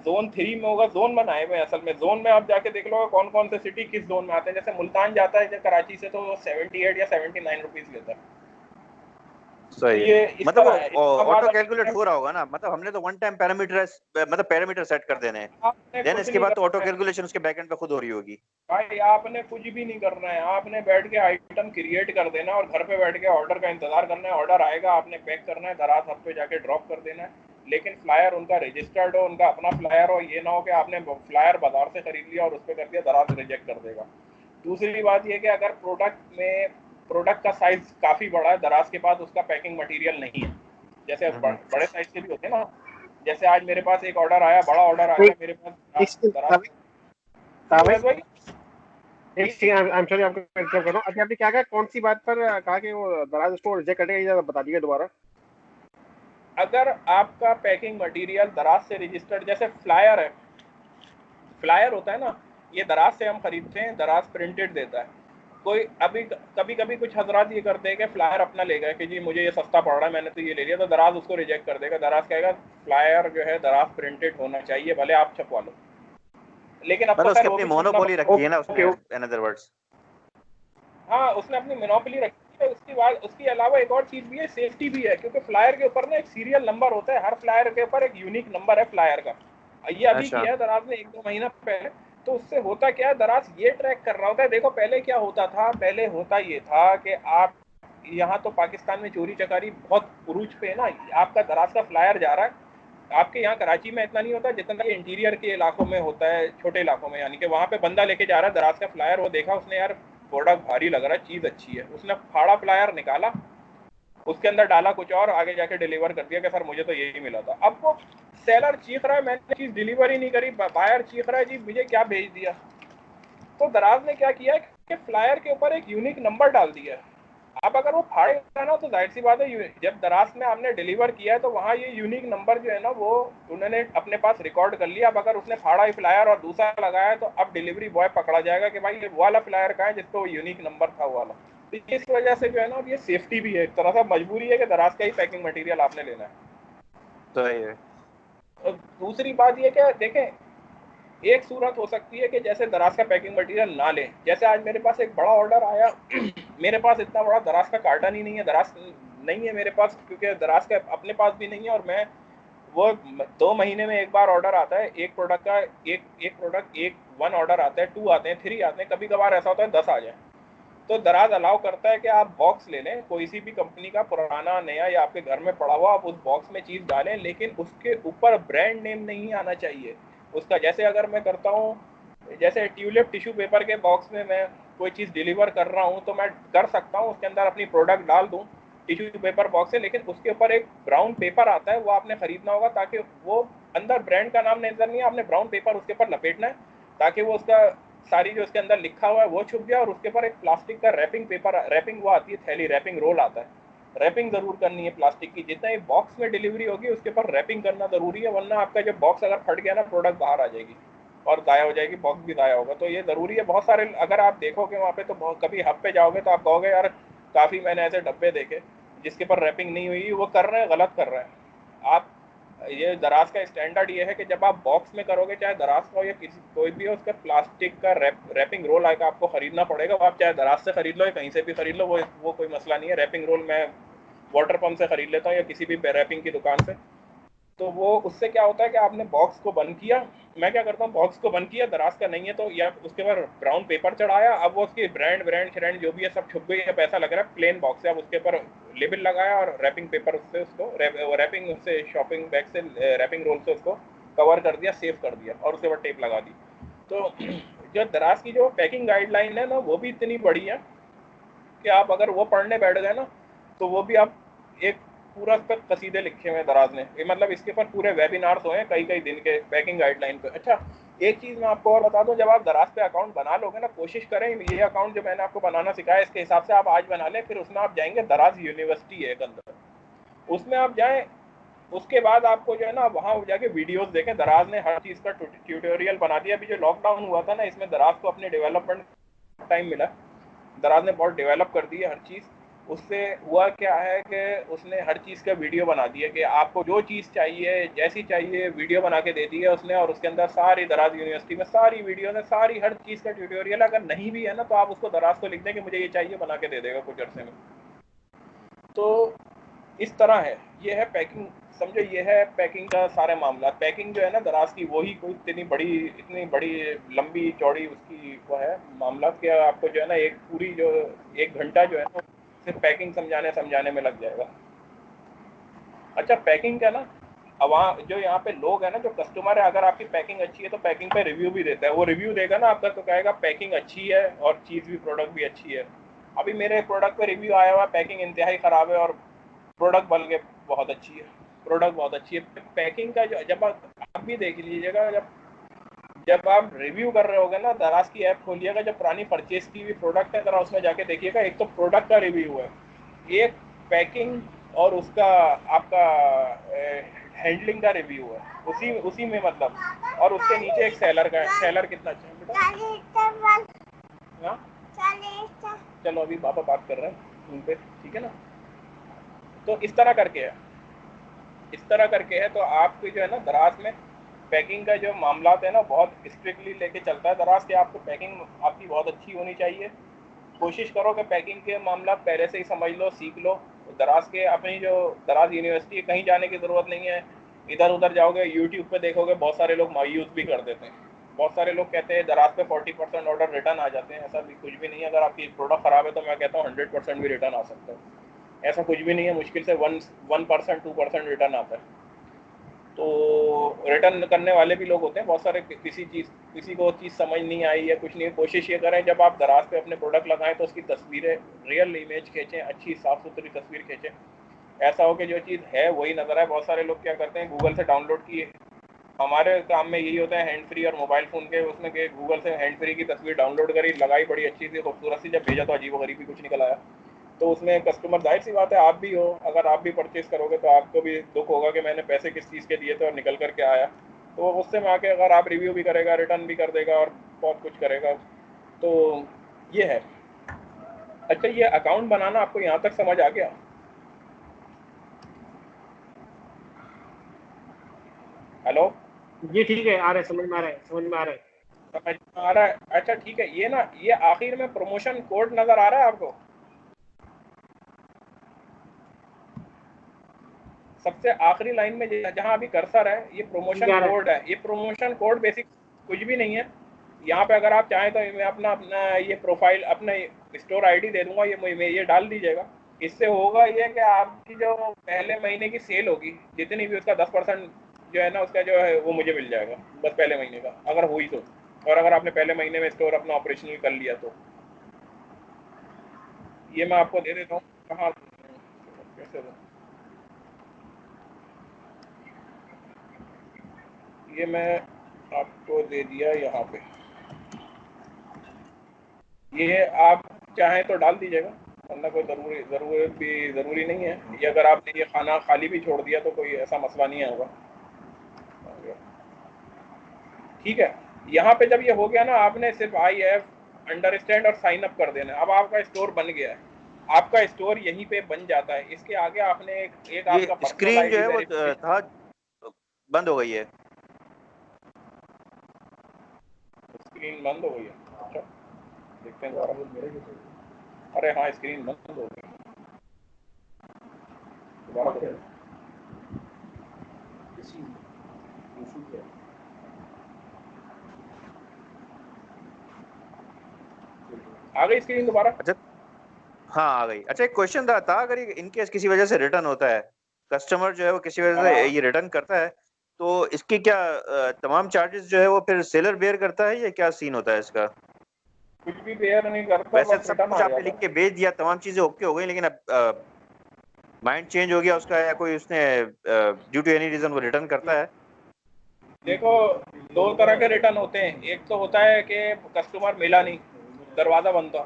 जोन 3 में होगा, जोन बनाए हुए असल में, जोन में आप जाके देख लो कौन कौन से सिटी किस जोन में आते हैं। जैसे मुल्तान जाता है कराची से तो 78 या 79 रुपीज़ लेता है। सही ये है, इस मतलब वो तरह ऑटो कैलकुलेट हो रहा होगा ना, मतलब हमने तो वन टाइम पैरामीटर सेट कर देने हैं, आपने देन कुछ इसके नहीं बाद तो ऑटो करना है कैलकुलेशन उसके बैकएंड पे खुद हो रही होगी। भाई, आपने कुछ भी नहीं करना है। आपने बैठ के आइटम क्रिएट कर देना और घर पे बैठ के ऑर्डर का इंतजार करना है। ऑर्डर आएगा, आपने पैक करना है, दराज हब पे जाके ड्रॉप कर देना है। लेकिन फ्लायर उनका रजिस्टर्ड हो, उनका अपना फ्लायर हो, ये ना हो कि आपने फ्लायर बाजार से खरीद लिया और उस पर कर दिया, दराज रिजेक्ट कर देगा। दूसरी बात ये कि अगर प्रोडक्ट का साइज काफ़ी बड़ा है, दराज के पास उसका पैकिंग मटीरियल नहीं है, जैसे बड़े साइज के भी होते हैं ना, जैसे आज मेरे पास एक ऑर्डर आया, बड़ा ऑर्डर आ गया मेरे पास दराज। भाई एक सेकंड, आई एम सॉरी आपको इंटरप्ट कर रहा हूँ। अच्छा, आपने क्या कहा, कौन सी बात पर कहा कि वो दराज स्टोर रिजेक्ट करेगा, ये जरा बता दीजिए दोबारा। अगर आपका पैकिंग मटेरियल दराज से रजिस्टर्ड, जैसे फ्लायर होता है ना, ये दराज से हम खरीदते हैं, दराज प्रिंटेड देता है। कोई अभी कभी कभी कुछ हजरात ये करते हैं कि फ्लायर अपना ले गए कि जी मुझे ये सस्ता पड़ रहा है, मैंने तो ये ले लिया, तो दराज उसको रिजेक्ट कर देगा। दराज कहेगा फ्लायर जो है दराज प्रिंटेड होना चाहिए, भले आप छपवा लो। लेकिन अब तो मतलब खैर उसकी वो अपनी भी छूटना मोनोपोली रखी है ना उसने, ओके, इन अदर वर्ड्स। हाँ, उसने अपनी मोनोपोली रखी है। उसकी बात, उसके अलावा एक और चीज़ भी है, सेफ्टी भी है, क्योंकि फ्लायर के ऊपर ना एक सीरियल नंबर होता है, हर फ्लायर के ऊपर एक यूनिक नंबर है फ्लायर का। ये अभी अच्छा। किया है दराज ने 1-2 महीना पहले। तो उससे होता क्या है, दराज ये ट्रैक कर रहा होता है। देखो पहले क्या होता था, पहले होता ये था कि आप यहाँ तो पाकिस्तान में चोरी चकारी बहुत उरूज पे है ना, आपका दराज का फ्लायर जा रहा है, आपके यहाँ कराची में इतना नहीं होता जितना ये इंटीरियर के इलाकों में होता है, छोटे इलाकों में, यानी कि वहाँ पे बंदा लेके जा रहा है दराज का फ्लायर, वो देखा उसने यार प्रोडक्ट भारी लग रहा है, चीज़ अच्छी है, उसने फाड़ा फ्लायर निकाला, उसके अंदर डाला कुछ और, आगे जाके डिलीवर कर दिया कि सर मुझे तो यही मिला था। अब वो सेलर चीख रहा है मैंने चीज़ डिलीवर ही नहीं करी, बायर चीख रहा है जी मुझे क्या भेज दिया। तो दराज ने क्या किया कि फ्लायर के ऊपर एक यूनिक नंबर डाल दिया। अब अगर वो फाड़ेगा ना तो जाहिर सी बात है, जब दराज में आपने डिलीवर किया है तो वहाँ ये यूनिक नंबर जो है ना वो उन्होंने अपने पास रिकॉर्ड कर लिया। अब अगर उसने फाड़ा ही फ्लायर और दूसरा लगाया तो अब डिलीवरी बॉय पकड़ा जाएगा कि भाई ये वाला फ्लायर कहाँ है जिसको वो यूनिक नंबर था वो वाला। तो इस वजह से जो है ना अब ये सेफ्टी भी है, एक तरह से मजबूरी है कि दराज का ही पैकिंग मटेरियल आपने लेना है। सही है। दूसरी बात ये क्या देखें, एक सूरत हो सकती है कि जैसे दराज का पैकिंग मटेरियल ना लें, जैसे आज मेरे पास एक बड़ा ऑर्डर आया मेरे पास इतना बड़ा दराज का कार्टन ही नहीं है, दराज नहीं है मेरे पास, क्योंकि दराज का अपने पास भी नहीं है, और मैं वो 2 महीने में एक बार ऑर्डर आता है एक प्रोडक्ट का, एक प्रोडक्ट, एक 1 ऑर्डर आता है, 2 आते हैं, 3 आते हैं, कभी कभार ऐसा होता है 10 आ जाए। तो दराज अलाउ करता है कि आप बॉक्स ले लें कोई सी भी कंपनी का, पुराना नया या आपके घर में पड़ा हुआ, आप उस बॉक्स में चीज़ डालें, लेकिन उसके ऊपर ब्रांड नेम नहीं आना चाहिए उसका। जैसे अगर मैं करता हूँ, जैसे ट्यूलिप टिश्यू पेपर के बॉक्स में मैं कोई चीज़ डिलीवर कर रहा हूँ, तो मैं कर सकता हूँ उसके अंदर अपनी प्रोडक्ट डाल दूँ टिश्यू पेपर बॉक्स है, लेकिन उसके ऊपर एक ब्राउन पेपर आता है, वो आपने खरीदना होगा, ताकि वो अंदर ब्रांड का नाम नजर नहीं है, आपने ब्राउन पेपर उसके ऊपर लपेटना है, ताकि वो उसका सारी जो उसके अंदर लिखा हुआ है वो छुप गया, और उसके ऊपर एक प्लास्टिक का रैपिंग पेपर, रैपिंग वो आती है थैली, रैपिंग रोल आता है, रैपिंग जरूर करनी है प्लास्टिक की, जितना ही बॉक्स में डिलीवरी होगी उसके ऊपर रैपिंग करना जरूरी है, वरना आपका जब बॉक्स अगर फट गया ना, प्रोडक्ट बाहर आ जाएगी और दाया हो जाएगी, बॉक्स भी दाया होगा। तो ये जरूरी है। बहुत सारे अगर आप देखोगे वहाँ पे, तो कभी हब पे जाओगे तो आप कहोगे यार काफ़ी मैंने ऐसे डब्बे देखे जिसके पर रैपिंग नहीं हुई, वो कर रहे हैं, गलत कर रहे हैं आप। ये दराज का स्टैंडर्ड ये है कि जब आप बॉक्स में करोगे, चाहे दराज का हो या किसी कोई भी हो, उसका प्लास्टिक का रैपिंग रोल आएगा, आपको खरीदना पड़ेगा, वो आप चाहे दराज से खरीद लो या कहीं से भी खरीद लो, वो कोई मसला नहीं है। रैपिंग रोल मैं वाटर पंप से खरीद लेता हूँ या किसी भी रैपिंग की दुकान से। तो वो उससे क्या होता है कि आपने बॉक्स को बंद किया, मैं क्या करता हूँ बॉक्स को बंद किया, दराज का नहीं है तो, या उसके ऊपर ब्राउन पेपर चढ़ाया, अब वो उसकी ब्रांड जो भी है सब छुप गई है, पैसा लग रहा है, प्लेन बॉक्स है, अब उसके ऊपर लेबल लगाया और रैपिंग पेपर उससे उसको रैपिंग उससे शॉपिंग बैग से रैपिंग रोल से उसको कवर कर दिया, सेव कर दिया, और उसके ऊपर टेप लगा दी। तो जो दराज की जो पैकिंग गाइडलाइन है ना, वो भी इतनी बड़ी है कि आप अगर वो पढ़ने बैठ गए ना, तो वो भी आप एक पूरा उस पर कसीदे लिखे हुए हैं दराज ने, मतलब इसके ऊपर पूरे वेबिनार्स हुए हैं कई कई दिन के पैकिंग गाइडलाइन पे। अच्छा, एक चीज़ मैं आपको और बता दूं, जब आप दराज पे अकाउंट बना लोगे ना, कोशिश करें ये अकाउंट जो मैंने आपको बनाना सिखाया इसके हिसाब से आप आज बना लें, फिर उसमें आप जाएंगे, दराज यूनिवर्सिटी है एक अंदर, उसमें आप जाएं, उसके बाद आपको जो है ना वहाँ जाके वीडियोस देखें, दराज ने हर चीज़ का ट्यूटोरियल बना दिया। अभी जो लॉकडाउन हुआ था ना, इसमें दराज को अपने डेवलपमेंट टाइम मिला, दराज ने बहुत डेवलप कर दी है हर चीज़। उससे हुआ क्या है कि उसने हर चीज़ का वीडियो बना दिया कि आपको जो चीज़ चाहिए जैसी चाहिए वीडियो बना के दे दी है उसने, और उसके अंदर सारी दराज यूनिवर्सिटी में सारी वीडियो है, सारी हर चीज़ का ट्यूटोरियल। अगर नहीं भी है ना, तो आप उसको दराज को लिख दें कि मुझे ये चाहिए, बना के दे देगा कुछ अर्से में। तो इस तरह है, ये है पैकिंग, समझो ये है पैकिंग का सारे मामला। पैकिंग जो है ना दराज की, वही कोई इतनी बड़ी लंबी चौड़ी उसकी वो है मामला, कि आपको जो है ना एक पूरी जो 1 घंटा जो है ना सिर्फ पैकिंग समझाने में लग जाएगा। अच्छा, पैकिंग का ना, अब वहाँ जो यहाँ पे लोग हैं ना, जो कस्टमर है, अगर आपकी पैकिंग अच्छी है तो पैकिंग पे रिव्यू भी देता है, वो रिव्यू देगा ना आपका तो कहेगा पैकिंग अच्छी है और चीज़ भी, प्रोडक्ट भी अच्छी है। अभी मेरे प्रोडक्ट पे रिव्यू आया हुआ, पैकिंग इंतहाई ख़राब है और प्रोडक्ट बल्कि बहुत अच्छी है, प्रोडक्ट बहुत अच्छी है। पैकिंग का जो, जब आप भी देख लीजिएगा, जब जब आप रिव्यू कर रहे होगे ना, दराज की ऐप खोलिएगा, जब पुरानी परचेज की हुई प्रोडक्ट है, जरा उसमें जाके देखिएगा, एक तो प्रोडक्ट का रिव्यू है, एक पैकिंग और उसका आपका हैंडलिंग का रिव्यू है, उसी उसी में मतलब, और उसके नीचे एक सेलर का है। सेलर कितना अच्छा है बेटा, हाँ चलो अभी पापा बात कर रहे हैं फोन पे, ठीक है ना। तो इस तरह करके है, इस तरह करके है। तो आपकी जो है ना दराज में पैकिंग का जो मामला है ना, बहुत स्ट्रिक्टली लेके चलता है दराज के। आपको पैकिंग आपकी बहुत अच्छी होनी चाहिए, कोशिश करो कि पैकिंग के मामला पहले से ही समझ लो, सीख लो। दराज के अपनी जो दराज यूनिवर्सिटी है, कहीं जाने की ज़रूरत नहीं है, इधर उधर जाओगे यूट्यूब पे देखोगे, बहुत सारे लोग मायूस भी कर देते हैं। बहुत सारे लोग कहते हैं दराज पे 40% ऑर्डर रिटर्न आ जाते हैं, ऐसा भी कुछ भी नहीं है। अगर आपकी प्रोडक्ट ख़राब है तो मैं कहता हूँ 100% भी रिटर्न आ सकता है, ऐसा कुछ भी नहीं है। मुश्किल से 1% 2% रिटर्न आता है। तो रिटर्न करने वाले भी लोग होते हैं बहुत सारे, किसी को चीज़ समझ नहीं आई या कुछ नहीं। कोशिश ये करें जब आप दराज पे अपने प्रोडक्ट लगाएं तो उसकी तस्वीरें, रियल इमेज खींचें, अच्छी साफ़ सुथरी तस्वीर खींचें, ऐसा हो कि जो चीज़ है वही नज़र आए। बहुत सारे लोग क्या करते हैं, गूगल से डाउनलोड किए, हमारे काम में यही होता है हैंड फ्री और मोबाइल फ़ोन के उसमें, कि गूगल से हैंड फ्री की तस्वीर डाउनलोड करी, लगाई बड़ी अच्छी सी खूबसूरत सी, जब भेजा तो अजीब गरीब भी कुछ निकल आया। तो उसमें कस्टमर, जाहिर सी बात है आप भी हो, अगर आप भी परचेज़ करोगे तो आपको भी दुख होगा कि मैंने पैसे किस चीज़ के दिए थे और निकल कर के आया। तो उससे में आके अगर आप रिव्यू भी करेगा, रिटर्न भी कर देगा और बहुत कुछ करेगा। तो ये है। अच्छा, ये अकाउंट बनाना आपको यहाँ तक समझ आ गया? हेलो, जी ठीक है, आ रहा है, समझ में आ रहा है, समझ में आ रहा है। समझ में आ रहा है? अच्छा ठीक है, ये ना, ये आखिर में प्रमोशन कोड नजर आ रहा है आपको? सबसे आखिरी लाइन में जहां अभी कर्सर है, ये प्रमोशन आ रहा है। कोड है। ये प्रमोशन कोड बेसिक कुछ भी नहीं है। यहाँ पे अगर आप चाहें तो मैं अपना अपना ये प्रोफाइल, अपना स्टोर आईडी दे दूंगा, ये डाल दीजिएगा। इससे होगा ये कि आपकी जो पहले महीने की सेल होगी, जितनी भी उसका 10% जो है ना, उसका जो है वो मुझे मिल जाएगा, बस पहले महीने का, अगर हुई तो। और अगर आपने पहले महीने में स्टोर अपना ऑपरेशनल कर लिया तो। ये मैं आपको दे देता हूँ। कहाँ, कैसे दूँ? ये मैं आपको दे दिया यहाँ पे। ये आप चाहें तो डाल दीजिएगा, वरना कोई ज़रूरी नहीं है। ये अगर आपने ये खाना खाली भी छोड़ दिया तो कोई ऐसा मसला नहीं होगा। ठीक है, यहाँ पे जब ये हो गया ना, आपने सिर्फ आई हैव अंडरस्टैंड और साइन अप कर देना है। अब आपका स्टोर बन गया है, आपका स्टोर यहीं पे बन जाता है। इसके आगे आपने एक ये आपका पर्सनल स्क्रीन जो आईडी है वो वेरिफिकेशन। था, बंद हो गई है। स्क्रीन बंद हो गई है? अच्छा, देखते हैं दोबारा। अरे हाँ, स्क्रीन बंद हो गई, दोबारा करो। आ गई स्क्रीन दोबारा? अच्छा, हाँ आ गई। अच्छा, एक क्वेश्चन था अगर इन केस किसी वजह से रिटर्न होता है, कस्टमर जो है वो किसी वजह से हाँ, ये रिटर्न करता है, तो इसकी क्या तमाम चार्जेस जो है वो फिर सेलर बेयर करता है, या क्या सीन होता है इसका? कुछ भी बेयर नहीं करता, वैसे बस सब रिटर्न कुछ आ आपने जाता लिख है। के भेज दिया, तमाम चीजें ओके हो गई, लेकिन अब माइंड चेंज हो गया उसका, या कोई उसने ड्यू टू एनी रीजन वो रिटर्न करता है? देखो, दो तरह के रिटर्न होते हैं। एक तो होता है कि कस्टमर मिला नहीं, दरवाज़ा बंद था।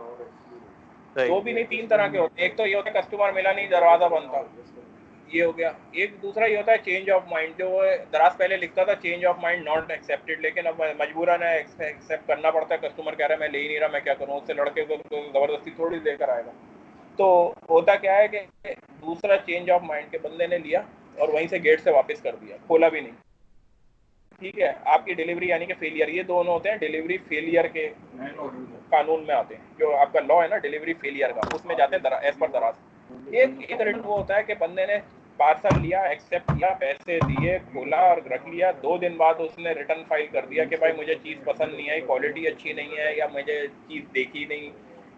सही। दो भी नहीं, तीन तरह के होते हैं। एक तो ये होता है कस्टमर मिला नहीं, दरवाज़ा बंद था, ये हो गया। एक दूसरा ये होता है चेंज ऑफ माइंड, जो दराज पहले लिखता था change of mind not accepted, लेकिन अब मजबूरन है, एक्सेप्ट करना पड़ता है। कस्टमर कह रहा है मैं ले ही नहीं रहा, मैं क्या करूँ? उससे लड़के को तो ज़बरदस्ती थोड़ी लेकर आएगा। तो होता क्या है कि दूसरा चेंज ऑफ माइंड के बंदे ने लिया और वहीं से गेट से वापस कर दिया, खोला भी नहीं। ठीक है, आपकी डिलीवरी यानी कि फेलियर, ये दोनों होते हैं डिलीवरी फेलियर के कानून में आते हैं। जो आपका लॉ है ना डिलीवरी फेलियर का, उसमें जाते हैं एज पर दराज। एक रिटर्न वो होता है कि बंदे ने पार्सल लिया, एक्सेप्ट किया, पैसे दिए, खोला और रख लिया। 2 दिन बाद उसने रिटर्न फाइल कर दिया कि भाई मुझे चीज़ पसंद नहीं आई, क्वालिटी अच्छी नहीं है, या मुझे चीज़ देखी नहीं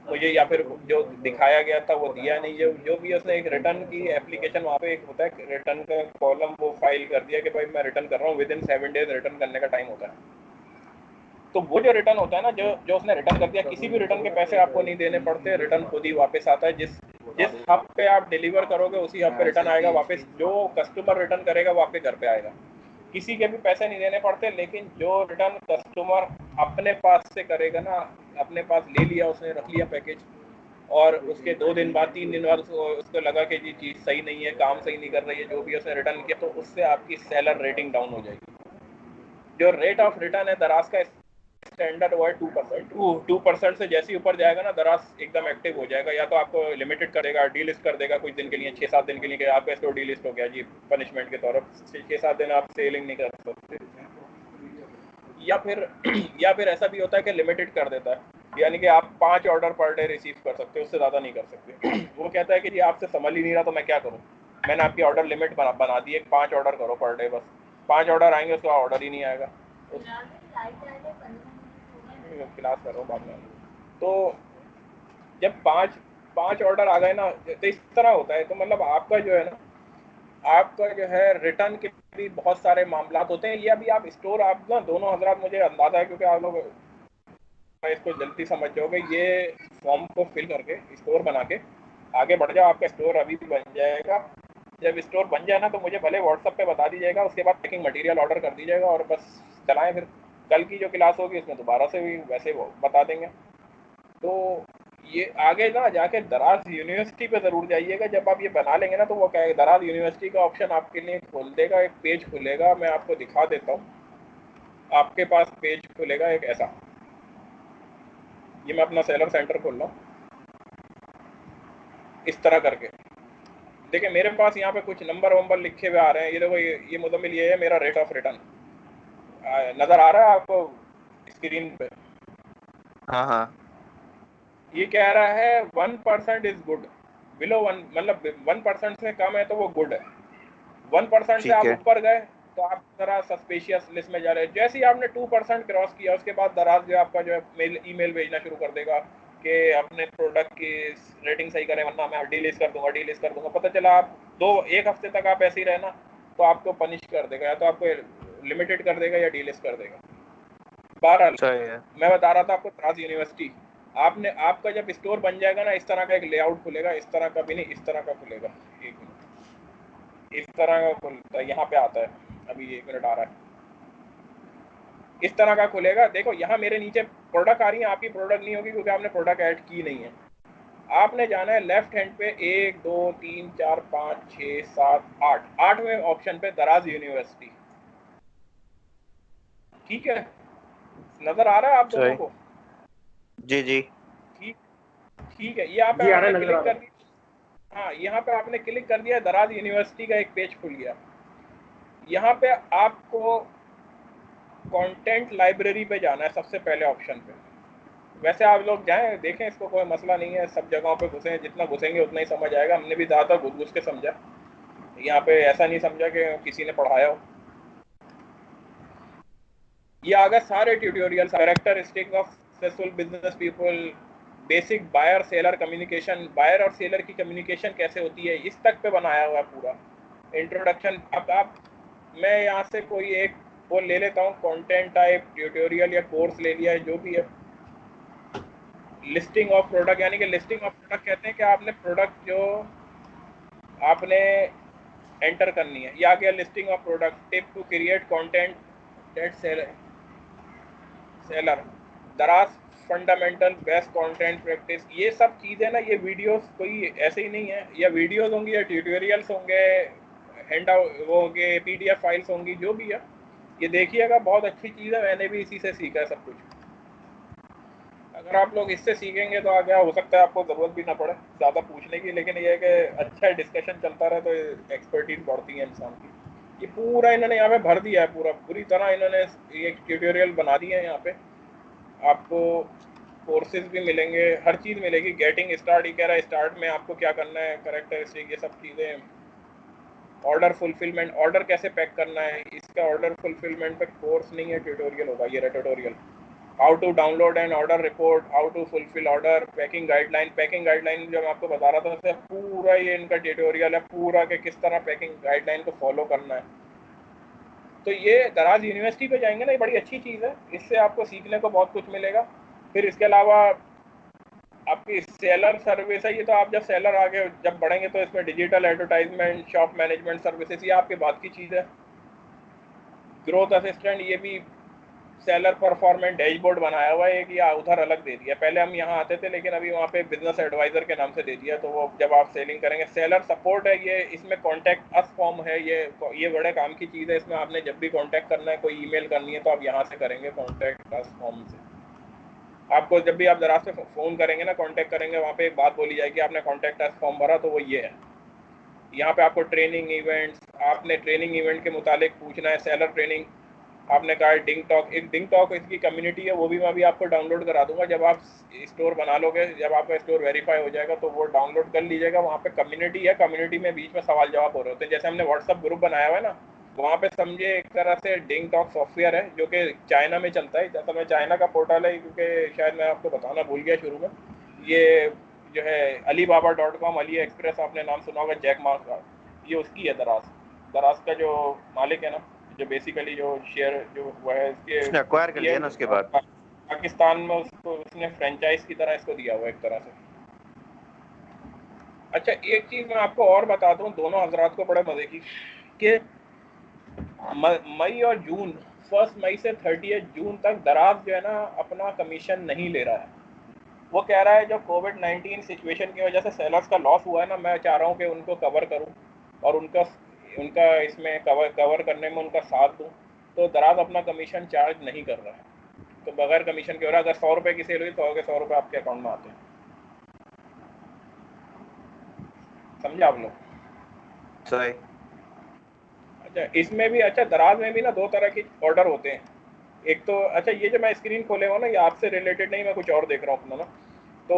मुझे, या फिर जो दिखाया गया था वो दिया नहीं। जो भी उसने एक रिटर्न की एप्लीकेशन, वहाँ पे एक होता है रिटर्न का कॉलम, वो फाइल कर दिया कि भाई मैं रिटर्न कर रहा हूँ, विद इन 7 डेज रिटर्न करने का टाइम होता है। तो वो जो रिटर्न होता है ना, जो जो उसने रिटर्न कर दिया, किसी भी रिटर्न के पैसे आपको नहीं देने पड़ते, रिटर्न खुद ही वापस आता है। जिस जिस हब पे आप डिलीवर करोगे उसी हब पे रिटर्न आएगा वापस। जो कस्टमर रिटर्न करेगा वो आपके घर पे आएगा, किसी के भी पैसे नहीं देने पड़ते। लेकिन जो रिटर्न कस्टमर अपने पास से करेगा ना, अपने पास ले लिया उसने, रख लिया पैकेज, और उसके 2 दिन बाद 3 दिन बाद उसको लगा कि जी चीज़ सही नहीं है, काम सही नहीं कर रही है, जो भी उसने रिटर्न किया, तो उससे आपकी सेलर रेटिंग डाउन हो जाएगी। जो रेट ऑफ रिटर्न है दराज का स्टैंडर्ड वो है 2%। 2% से जैसे ही ऊपर जाएगा ना, दराज एकदम एक्टिव हो जाएगा। या तो आपको लिमिटेड करेगा, डी लिस्ट कर देगा कुछ दिन के लिए, 6-7 दिन के लिए, कि आपका स्टोर डी लिस्ट हो गया जी, पनिशमेंट के तौर पर 6-7 दिन आप सेलिंग नहीं कर सकते। या फिर या फिर ऐसा भी होता है कि लिमिटेड कर देता है, यानी कि आप 5 ऑर्डर पर डे रिसीव कर सकते हो, उससे ज़्यादा नहीं कर सकते। वो कहता है कि जी आपसे संभल ही नहीं रहा तो मैं क्या करूँ, मैंने आपकी ऑर्डर लिमिट बना दी है, 5 ऑर्डर करो पर डे, बस 5 ऑर्डर आएंगे, उसका ऑर्डर ही नहीं आएगा। क्लास कर रहा हूँ बाद में। तो जब 5 ऑर्डर आ गए ना, तो इस तरह होता है। तो मतलब आपका जो है ना, आपका जो है रिटर्न के भी बहुत सारे मामला होते हैं। ये अभी आप स्टोर, आप ना दोनों हजरात, मुझे अंदाजा है क्योंकि आप लोग इसको जल्दी समझ जाओगे, ये फॉर्म को फिल करके स्टोर बना के आगे बढ़ जाओ, आपका स्टोर अभी भी बन जाएगा। जब स्टोर बन जाए ना, तो मुझे भले व्हाट्सएप पे बता दीजिएगा, उसके बाद पैकिंग मटेरियल ऑर्डर कर दीजिएगा और बस चलाएं। फिर कल की जो क्लास होगी उसमें दोबारा से भी वैसे वो बता देंगे। तो ये आगे ना जाके दराज यूनिवर्सिटी पे ज़रूर जाइएगा। जब आप ये बना लेंगे ना, तो वो क्या, दराज यूनिवर्सिटी का ऑप्शन आपके लिए खोल देगा, एक पेज खुलेगा, मैं आपको दिखा देता हूँ। आपके पास पेज खुलेगा एक ऐसा, ये मैं अपना सेलर सेंटर खोल रहा हूँ इस तरह करके। देखिए मेरे पास यहाँ पे कुछ नंबर वंबर लिखे हुए आ रहे हैं, ये देखो, ये मुदम्मिल, ये है मेरा रेट ऑफ रिटर्न, नजर आ रहा है आपको स्क्रीन पे? हाँ हाँ ये कह रहा है 1% इज गुड, बिलो 1 मतलब 1% से कम है तो वो गुड है, 1% से ठीक आप है। ऊपर गए तो आप जरा सस्पिशियस लिस्ट में जा रहे हैं। जैसे ही आपने 2% क्रॉस किया उसके बाद दराज जो आपका जो है मेल ईमेल भेजना शुरू कर देगा कि अपने प्रोडक्ट की रेटिंग सही करें वरना मैं डीलिस्ट कर दूंगा, डीलिस्ट कर दूंगा। पता चला आप एक हफ्ते तक आप ऐसे ही रहना तो आपको पनिश कर देगा, या तो आपको लिमिटेड कर देगा या डीलिस्ट कर देगा। बहरहाल सही है। मैं बता रहा था आपको दराज यूनिवर्सिटी, आपने आपका जब स्टोर बन जाएगा ना, इस तरह का एक लेआउट खुलेगा, इस तरह का भी नहीं, इस तरह का खुलेगा, एक मिनट, इस तरह का खुलता है, यहाँ पे आता है, अभी 1 मिनट आ रहा है, इस तरह का खुलेगा। देखो यहाँ मेरे नीचे प्रोडक्ट आ रही है, आपकी प्रोडक्ट नहीं होगी क्योंकि आपने प्रोडक्ट ऐड की नहीं है। आपने जाना है लेफ्ट हैंड पे 1 2 3 4 5 6 7 8, 8वें ऑप्शन पे दराज यूनिवर्सिटी। ठीक है, नजर आ रहा है आप दोनों सही। को? जी जी। ठीक, ठीक है, यहाँ पे जी आ रहा आपने है, नजर आ क्लिक रहा कर है। दिया, हाँ यहाँ पे आपने क्लिक कर दिया, दराज यूनिवर्सिटी का एक पेज खुल गया। यहाँ पे आपको कंटेंट लाइब्रेरी पे जाना है सबसे पहले ऑप्शन पे। वैसे आप लोग जाएं देखें, इसको कोई मसला नहीं है, सब जगहों पे घुसे, जितना घुसेंगे उतना ही समझ आएगा। हमने भी ज़्यादा घुस घुस के समझा, यहाँ पे ऐसा नहीं समझा कि किसी ने पढ़ाया हो। ये आ गए सारे tutorial, characteristic of successful business people, basic buyer seller communication, buyer और सेलर की कम्युनिकेशन कैसे होती है, इस तक पे बनाया हुआ है पूरा इंट्रोडक्शन। अब आप, मैं यहाँ से कोई एक वो ले लेता हूँ, कंटेंट टाइप ट्यूटोरियल या कोर्स ले लिया है, जो भी है। लिस्टिंग ऑफ प्रोडक्ट, यानी कि लिस्टिंग ऑफ प्रोडक्ट कहते हैं कि आपने प्रोडक्ट जो आपने एंटर करनी है, या गया listing of product, tip to create content that seller, Daraz fundamental best content practice. ये सब चीज़ें ना, ये वीडियोस कोई ऐसे ही नहीं है, या वीडियोस होंगी या ट्यूटोरियल्स होंगे, हैंड वो होंगे, PDF फाइल्स होंगी, जो भी है ये देखिएगा, बहुत अच्छी चीज़ है। मैंने भी इसी से सीखा है सब कुछ। अगर आप लोग इससे सीखेंगे तो आगे हो सकता है आपको ज़रूरत भी ना पड़े ज़्यादा पूछने की, लेकिन ये है कि अच्छा डिस्कशन चलता रहे तो एक्सपर्टीज बढ़ती है इंसान की। ये पूरा इन्होंने यहाँ पे भर दिया है, पूरा पूरी तरह इन्होंने ये ट्यूटोरियल बना दिए हैं। यहाँ पे आपको कोर्सेज भी मिलेंगे, हर चीज़ मिलेगी। गेटिंग स्टार्ट, ये कह रहा है स्टार्ट में आपको क्या करना है, करेक्टरिस्टिक, ये सब चीज़ें। ऑर्डर फुलफिलमेंट, ऑर्डर कैसे पैक करना है, इसका ऑर्डर फुलफिलमेंट पे कोर्स नहीं है, ट्यूटोरियल होगा, ये tutorial. How to download and order report, how to fulfil order, packing guideline. Packing guideline जो मैं आपको बता रहा था, उससे पूरा ये इनका ट्यूटोरियल है पूरा, कि किस तरह पैकिंग गाइडलाइन को फॉलो करना है। तो ये दराज यूनिवर्सिटी पे जाएंगे ना, ये बड़ी अच्छी चीज़ है, इससे आपको सीखने को बहुत कुछ मिलेगा। फिर इसके अलावा आपकी सेलर सर्विस है, ये तो आप जब सेलर आगे जब बढ़ेंगे तो इसमें digital advertisement, shop management services, ये आपके बाद की चीज़ है। ग्रोथ असिस्टेंट, ये भी सेलर परफॉर्मेंस डैशबोर्ड बनाया हुआ है, कि उधर अलग दे दिया। पहले हम यहाँ आते थे लेकिन अभी वहाँ पे बिजनेस एडवाइजर के नाम से दे दिया, तो वो जब आप सेलिंग करेंगे। सेलर सपोर्ट है ये, इसमें कॉन्टैक्ट अस फॉर्म है, ये बड़े काम की चीज़ है। इसमें आपने जब भी कॉन्टैक्ट करना है, कोई ईमेल करनी है, तो आप यहाँ से करेंगे कॉन्टैक्ट अस फॉर्म से। आपको जब भी आप दराज से फ़ोन करेंगे ना, कॉन्टैक्ट करेंगे, वहाँ पे एक बात बोली जाएगी, आपने कॉन्टैक्ट अस फॉर्म भरा, तो वो ये है। यहाँ पे आपको ट्रेनिंग इवेंट्स, आपने ट्रेनिंग इवेंट के मुतालिक पूछना है। सेलर ट्रेनिंग आपने कहा है, डिंग टॉक, एक डिंग टॉक इसकी कम्युनिटी है, वो भी मैं अभी आपको डाउनलोड करा दूंगा। जब आप स्टोर बना लोगे, जब आपका स्टोर वेरीफाई हो जाएगा तो वो डाउनलोड कर लीजिएगा। वहाँ पे कम्युनिटी है, कम्युनिटी में बीच में सवाल जवाब हो रहे होते हैं। जैसे हमने व्हाट्सअप ग्रुप बनाया हुआ है ना, वहाँ पे समझे एक तरह से डिंग टॉक सॉफ्टवेयर है जो कि चाइना में चलता है। जैसा मैं चाइना का पोर्टल है, क्योंकि शायद मैं आपको बताना भूल गया शुरू में, ये जो है alibaba.com, अली एक्सप्रेस आपने नाम सुना होगा, जैक मा का, ये उसकी है। दराज, दराज का जो मालिक है ना, जो बेसिकली जो शेयर जो हुआ है इसके, उसने अक्वायर कर उसकी है। लिया ना उसके और बाद। पाकिस्तान में उसको उसने फ्रेंचाइज की तरह इसको दिया हुआ एक तरह से। अच्छा एक चीज़ मैं आपको और बता दूं, दोनों हजरात को बड़े मज़े की, कि मई और जून, 1 मई से 30 जून तक दराज जो है ना अपना कमीशन नहीं ले रहा है। वो कह रहा है जो कोविड-19 सिचुएशन की वजह से सेलर्स का लॉस हुआ है ना, मैं चाह रहा हूँ कि उनको कवर करूँ और उनका उनका इसमें कवर करने में उनका साथ दूँ। तो दराज अपना कमीशन चार्ज नहीं कर रहा है, तो बगैर कमीशन के हो रहा है। अगर 100 रुपये की सेल हुई तो आगे 100 रुपये आपके अकाउंट में आते हैं। समझे आप लोग? सही। अच्छा इसमें भी, अच्छा दराज में भी ना दो तरह के ऑर्डर होते हैं। एक तो अच्छा ये जो मैं स्क्रीन खोले हुआ ना, ये आपसे रिलेटेड नहीं, मैं कुछ और देख रहा हूँ अपना ना। तो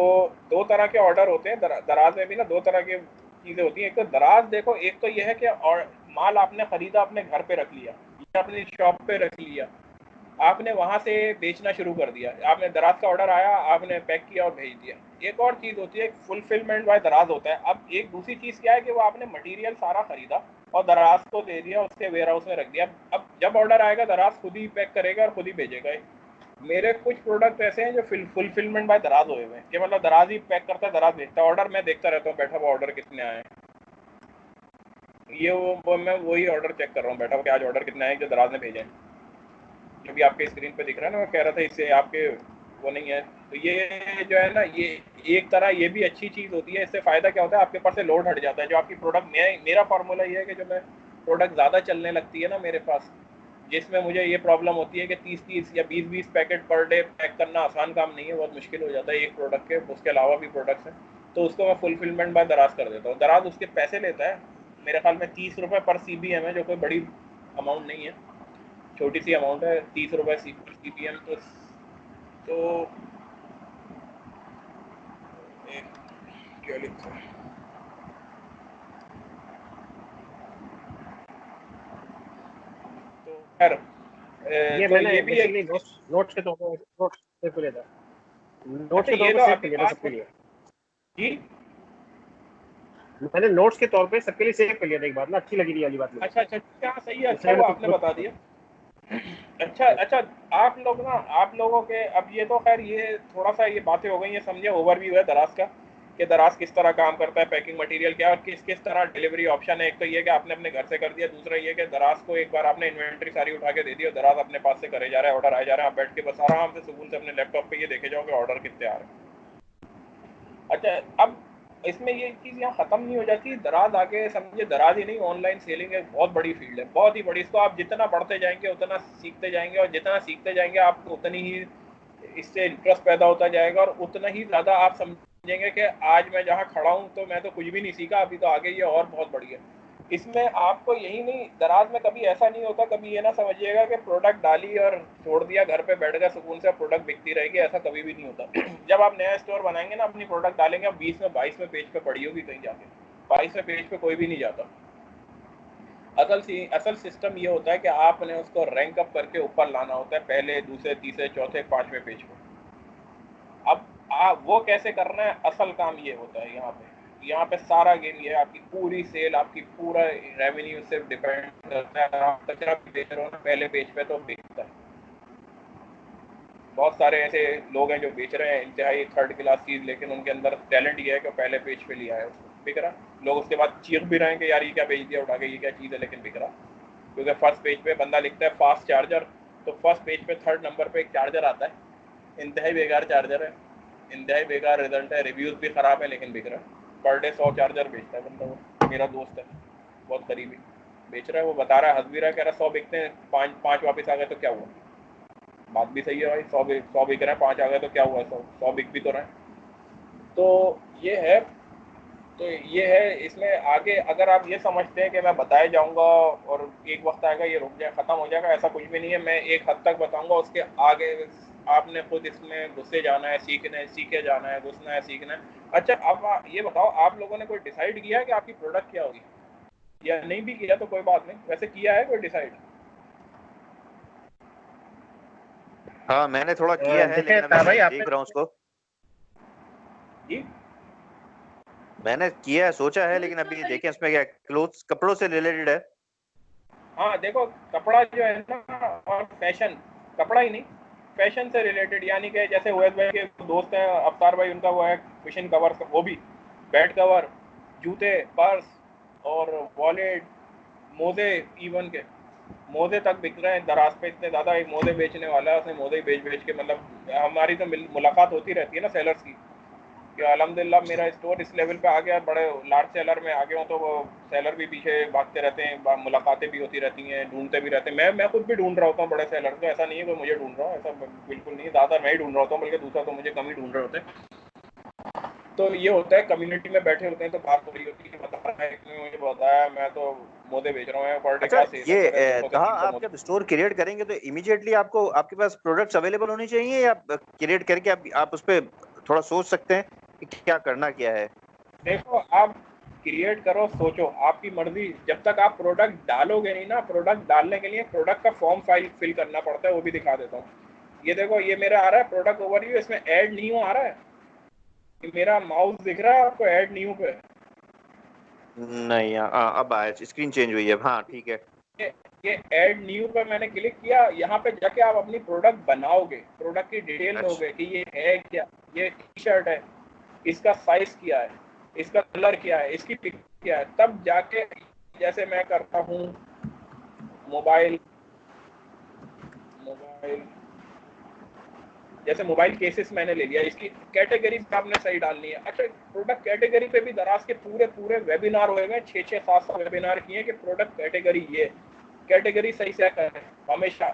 दो तरह के ऑर्डर होते हैं दराज में भी ना, दो तरह की चीज़ें होती हैं। एक तो दराज देखो, एक तो ये है कि और माल आपने खरीदा, अपने घर पे रख लिया या अपनी शॉप पे रख लिया, आपने वहां से बेचना शुरू कर दिया। आपने दराज का ऑर्डर आया, आपने पैक किया और भेज दिया। एक और चीज़ होती है, एक फुलफिलमेंट बाय दराज होता है। अब एक दूसरी चीज़ क्या है कि वो आपने मटेरियल सारा खरीदा और दराज को दे दिया, उसके वेयर हाउस में रख दिया। अब जब ऑर्डर आएगा दराज खुद ही पैक करेगा और खुद ही भेजेगा। मेरे कुछ प्रोडक्ट ऐसे हैं जो फुलफिलमेंट बाय दराज हुए हुए हैं, कि मतलब दराज ही पैक करता है, दराज भेजता है। ऑर्डर मैं देखता रहता हूँ बैठा हुआ, ऑर्डर कितने आए हैं। ये वो मैं वही ऑर्डर चेक कर रहा हूँ बैठा हुआ कि आज ऑर्डर कितने आए जो दराज ने भेजे हैं, जो भी आपके स्क्रीन पे दिख रहा है ना। मैं कह रहा था इससे आपके वो नहीं है। तो ये जो है ना, ये एक तरह ये भी अच्छी चीज़ होती है। इससे फ़ायदा क्या होता है, आपके पास से लोड हट जाता है। जो आपकी प्रोडक्ट मेरा फार्मूला ये है कि जो मैं प्रोडक्ट ज़्यादा चलने लगती है ना मेरे पास, जिसमें मुझे ये प्रॉब्लम होती है कि 30-30 या 20-20 पैकेट पर डे पैक करना आसान काम नहीं है, बहुत मुश्किल हो जाता है एक प्रोडक्ट के, उसके अलावा भी प्रोडक्ट्स हैं। तो उसको मैं फुलफिलमेंट बाय दराज कर देता हूँ। दराज उसके पैसे लेता है, मेरे ख्याल में 30 रुपये पर CBM है, जो कोई बड़ी अमाउंट नहीं है, छोटी सी अमाउंट है, 30 रुपये पर CBM। तो क्या लिखा है, तो खैर ये तो मैंने ये भी बेसिकली एक नोट्स के तौर पे नोट्स सेव कर लिया था, नोट्स अच्छा के तौर ये पे तो सेव कर अभी लिया था बात सबके लिए। जी। मैंने नोट्स के तौर पे सबके लिए सेव कर लिया था एक बार ना, अच्छी लगी थी वाली बात मुझे, अच्छा अच्छा क्या सही है, अच्छा इसलिए वो मैंने आपने खुद बता दिया। अच्छा अच्छा, आप लोग ना, आप लोगों के अब ये तो खैर ये थोड़ा सा ये बातें हो गई हैं, समझे, ओवरव्यू है दराज का कि दराज किस तरह काम करता है, पैकिंग मटेरियल क्या है और किस किस तरह डिलीवरी ऑप्शन है। एक तो ये कि आपने अपने घर से कर दिया, दूसरा ये कि दराज को एक बार आपने इन्वेंट्री सारी उठा के दे दी और दराज अपने पास से करे जा रहा है, ऑर्डर आए जा रहा है, आप बैठ के बस आराम से सुकून से अपने लैपटॉप पे ये देखे जाओ कि ऑर्डर कितने आ रहे हैं। अच्छा अब इसमें ये चीज़ यहाँ ख़त्म नहीं हो जाती, दराज आगे समझे, दराज ही नहीं, ऑनलाइन सेलिंग एक बहुत बड़ी फील्ड है, बहुत ही बड़ी। इसको आप जितना बढ़ते जाएंगे उतना सीखते जाएंगे, और जितना सीखते जाएंगे आपको उतनी ही इससे इंटरेस्ट पैदा होता जाएगा, और उतना ही ज़्यादा आप समझेंगे कि आज मैं जहाँ खड़ा हूँ तो मैं तो कुछ भी नहीं सीखा, अभी तो आगे ये और बहुत बढ़िया। इसमें आपको यही नहीं, दराज में कभी ऐसा नहीं होता, कभी ये ना समझिएगा कि प्रोडक्ट डाली और छोड़ दिया, घर पे बैठ गया सुकून से, प्रोडक्ट बिकती रहेगी, ऐसा कभी भी नहीं होता। जब आप नया स्टोर बनाएंगे ना, अपनी प्रोडक्ट डालेंगे, आप 20 में 22 में पेज पे पड़ी होगी कहीं जाके, 22 में पेज पे कोई भी नहीं जाता। असल सिस्टम ये होता है कि आपने उसको रैंक अप करके ऊपर लाना होता है, पहले दूसरे तीसरे चौथे पांचवें पेज पे। अब आप वो कैसे करना है, असल काम ये होता है यहाँ पे सारा गेम ये है, आपकी पूरी सेल, आपकी पूरा रेवेन्यू सिर्फ डिपेंड करता है। अगर आप कचरा भी बेच रहे हो ना पहले पेज पे तो बिकता है। बहुत सारे ऐसे लोग हैं जो बेच रहे हैं इंतहाई थर्ड क्लास चीज़, लेकिन उनके अंदर टैलेंट ये है कि पहले पेज पे लिया है उसको, बिक रहा। लोग उसके बाद चीख भी रहे हैं कि यार ये क्या बेच दिया उठा के, ये क्या चीज़ है, लेकिन बिक रहा। क्योंकि फर्स्ट पेज पे बंदा लिखता है फास्ट चार्जर, तो फर्स्ट पेज पे थर्ड नंबर पे एक चार्जर आता है, इंतहाई बेकार चार्जर है, इंतहाई बेकार रिजल्ट है, रिव्यूज़ भी ख़राब है, लेकिन बिक रहा है। पर डे 100 चार्जर बेचता है बंदा। वो मेरा दोस्त है बहुत करीबी, बेच रहा है, वो बता रहा है, हंस भी रहा है, कह रहा है 100 बिकते हैं, पाँच वापस आ गए तो क्या हुआ। बात भी सही है भाई, 100 बिक रहे हैं, 5 आ गए तो क्या हुआ, 100 बिक भी तो रहे हैं। तो ये है, तो ये है इसमें आगे। अगर आप ये समझते हैं कि मैं बताए जाऊंगा और एक वक्त आएगा ये रुक जाए, ख़त्म हो जाएगा, ऐसा कुछ भी नहीं है। मैं एक हद तक बताऊंगा, उसके आगे आपने खुद इसमें घुसे जाना है, सीखे जाना है, घुसना है, सीखना है। अच्छा अब ये बताओ, आप लोगों ने कोई डिसाइड किया है कि आपकी प्रोडक्ट क्या होगी, या नहीं भी किया तो कोई बात नहीं, वैसे किया है कोई डिसाइड? हाँ मैंने थोड़ा किया है, देखिए लेकिन अभी भाई मैं आपने देख रहा हूँ उसको। जी मैंने किया है, सोचा है, लेकिन अभी देखें इसमें क्या क्लोथ्स, कपड़ों से रिलेटेड है। हाँ देखो, कपड़ा जो है ना, और फैशन, कपड़ा ही नहीं, फैशन से रिलेटेड, यानी कि जैसे ओएस भाई के दोस्त हैं अवतार भाई, उनका वो है कुशन कवर, वो भी बेड कवर, जूते, पर्स और वॉलेट, मोजे, इवन के मोजे तक बिक रहे हैं दराज पे इतने ज़्यादा। एक मोजे बेचने वाला है, उसने मोजे ही बेच बेच के, मतलब हमारी तो मुलाकात होती रहती है ना सेलर्स की, कि अल्हम्दुलिल्लाह मेरा स्टोर इस लेवल पे आ गया, बड़े लार्ज सेलर में आ गया हूँ, तो वो सेलर भी पीछे भागते रहते हैं, मुलाकातें भी होती रहती हैं, ढूंढते भी रहते हैं। मैं खुद भी ढूंढ रहा होता हूँ बड़े सेलर को, ऐसा नहीं है कोई मुझे ढूंढ रहा हूँ, ऐसा बिल्कुल नहीं, ज़्यादा मैं ही ढूंढ रहा होता हूँ, बल्कि दूसरा तो मुझे कम ही ढूंढ रहे होते हैं। तो ये होता है कम्युनिटी में बैठे होते हैं तो बात हो रही होती है कि बता रहा है, इसने मुझे बताया, मैं तो मोदे बेच रहा हूँ, पर डे अच्छा, क्या सेल है, कह रहे ये 200 से कहा 300 आप मोदे। जब स्टोर क्रिएट करेंगे तो इमीडिएटली आपको आपके पास प्रोडक्ट्स अवेलेबल होनी चाहिए, या क्रिएट करके आप उस पे थोड़ा सोच सकते हैं कि क्या करना क्या है? देखो, आप क्रिएट करो, सोचो, आपकी मर्जी। जब तक आप प्रोडक्ट डालोगे नहीं ना, प्रोडक्ट डालने के लिए प्रोडक्ट का फॉर्म फाइल फिल करना पड़ता है, वो भी दिखा देता हूँ। ये देखो, ये मेरा आ रहा है प्रोडक्ट ओवरव्यू, इसमें ऐड न्यू आ रहा है, ये मेरा माउस दिख रहा है आपको ऐड न्यू पे? नहीं, अब आया, स्क्रीन चेंज हुई है, हाँ ठीक है। ये ये ऐड न्यू पे मैंने क्लिक किया, यहाँ पे जाके आप अपनी प्रोडक्ट बनाओगे, प्रोडक्ट की डिटेल अच्छा, दोगे कि ये है क्या, ये टी शर्ट है, इसका साइज क्या है, इसका कलर क्या है, इसकी पिक क्या है, तब जाके जैसे मैं करता हूँ मोबाइल मोबाइल जैसे मोबाइल केसेस मैंने ले लिया, इसकी कैटेगरीज आपने सही डालनी है। अच्छा, प्रोडक्ट कैटेगरी पे भी दराज के पूरे पूरे वेबिनार हुए हैं, 6-6-7 वेबिनार किए कि प्रोडक्ट कैटेगरी ये कैटेगरी सही से करें हमेशा।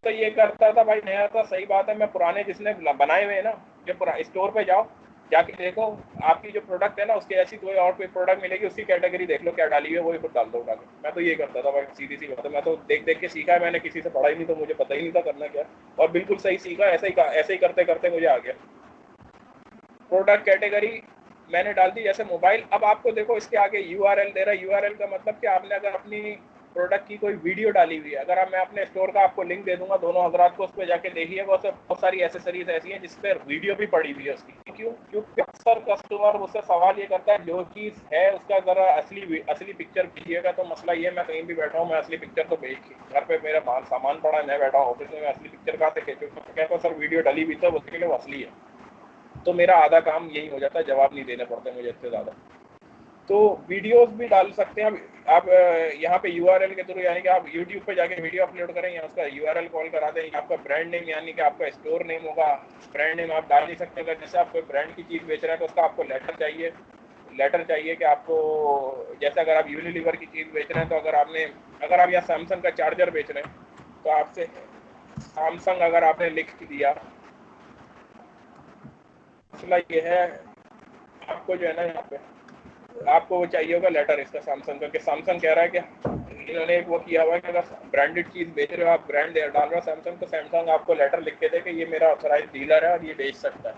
तो ये करता था भाई, नया था, सही बात है, मैं पुराने जिसने बनाए हुए हैं ना, जो स्टोर पे जाओ, जाके देखो, आपकी जो प्रोडक्ट है ना उसके ऐसी कोई और कोई प्रोडक्ट मिलेगी, उसकी कैटेगरी देख लो क्या डाली हुई है, वही खुद डाल दो उठा के। मैं तो ये करता था भाई, सीधी सी बात है, मैं तो देख देख के सीखा है, मैंने किसी से पढ़ा ही नहीं, तो मुझे पता ही नहीं था करना क्या, और बिल्कुल सही सीखा, ऐसे ही करते करते मुझे आ गया। प्रोडक्ट कैटेगरी मैंने डाल दी जैसे मोबाइल। अब आपको देखो इसके आगे यूआरएल दे रहा है, यूआरएल का मतलब कि आपने अगर अपनी प्रोडक्ट की कोई वीडियो डाली हुई है, अगर मैं अपने स्टोर का आपको लिंक दे दूंगा, दोनों हजरात को उस पर जाके देखिए, बहुत सारी एसेसरीज ऐसी हैं जिस पर वीडियो भी पड़ी हुई है उसकी। क्यों? क्योंकि अक्सर कस्टमर मुझसे सवाल ये करता है, जो चीज़ है उसका जरा असली पिक्चर भेजिएगा। तो मसला ये, मैं कहीं भी बैठा हूँ, मैं असली पिक्चर तो भेज, घर पे मेरा माल सामान पड़ा है, मैं बैठा हूँ ऑफिस में, मैं असली पिक्चर कहाँ से खींचूँ? कहता हूँ सर वीडियो डली हुई तो उसके लिए वो असली है। तो मेरा आधा काम यही हो जाता है, जवाब नहीं देने पड़ते मुझे इससे ज़्यादा। तो वीडियोस भी डाल सकते हैं आप यहाँ पे यूआरएल के थ्रू, यानी कि आप यूट्यूब पे जाके वीडियो अपलोड करें या उसका यूआरएल कॉल करा दें, आपका ब्रांड नेम यानी कि आपका स्टोर नेम होगा, ब्रांड नेम आप डाल नहीं सकते। अगर जैसे आप कोई ब्रांड की चीज़ बेच रहे हैं तो उसका आपको लेटर चाहिए कि आपको, जैसे अगर आप यूनिलीवर की चीज़ बेच रहे हैं तो अगर आप यहाँ सैमसंग का चार्जर बेच रहे हैं तो आपसे सैमसंग अगर आपने लिख दिया, मसला ये है, आपको जो है ना यहाँ पे आपको वो चाहिए होगा लेटर इसका सैमसंग का, कि सैमसंग कह रहा है कि इन्होंने एक वो किया हुआ है कि अगर ब्रांडेड चीज़ बेच रहे हो, आप ब्रांड डाल रहे हो सैमसंग, तो सैमसंग आपको लेटर लिख के दे कि ये मेरा ऑथराइज डीलर है और ये बेच सकता है।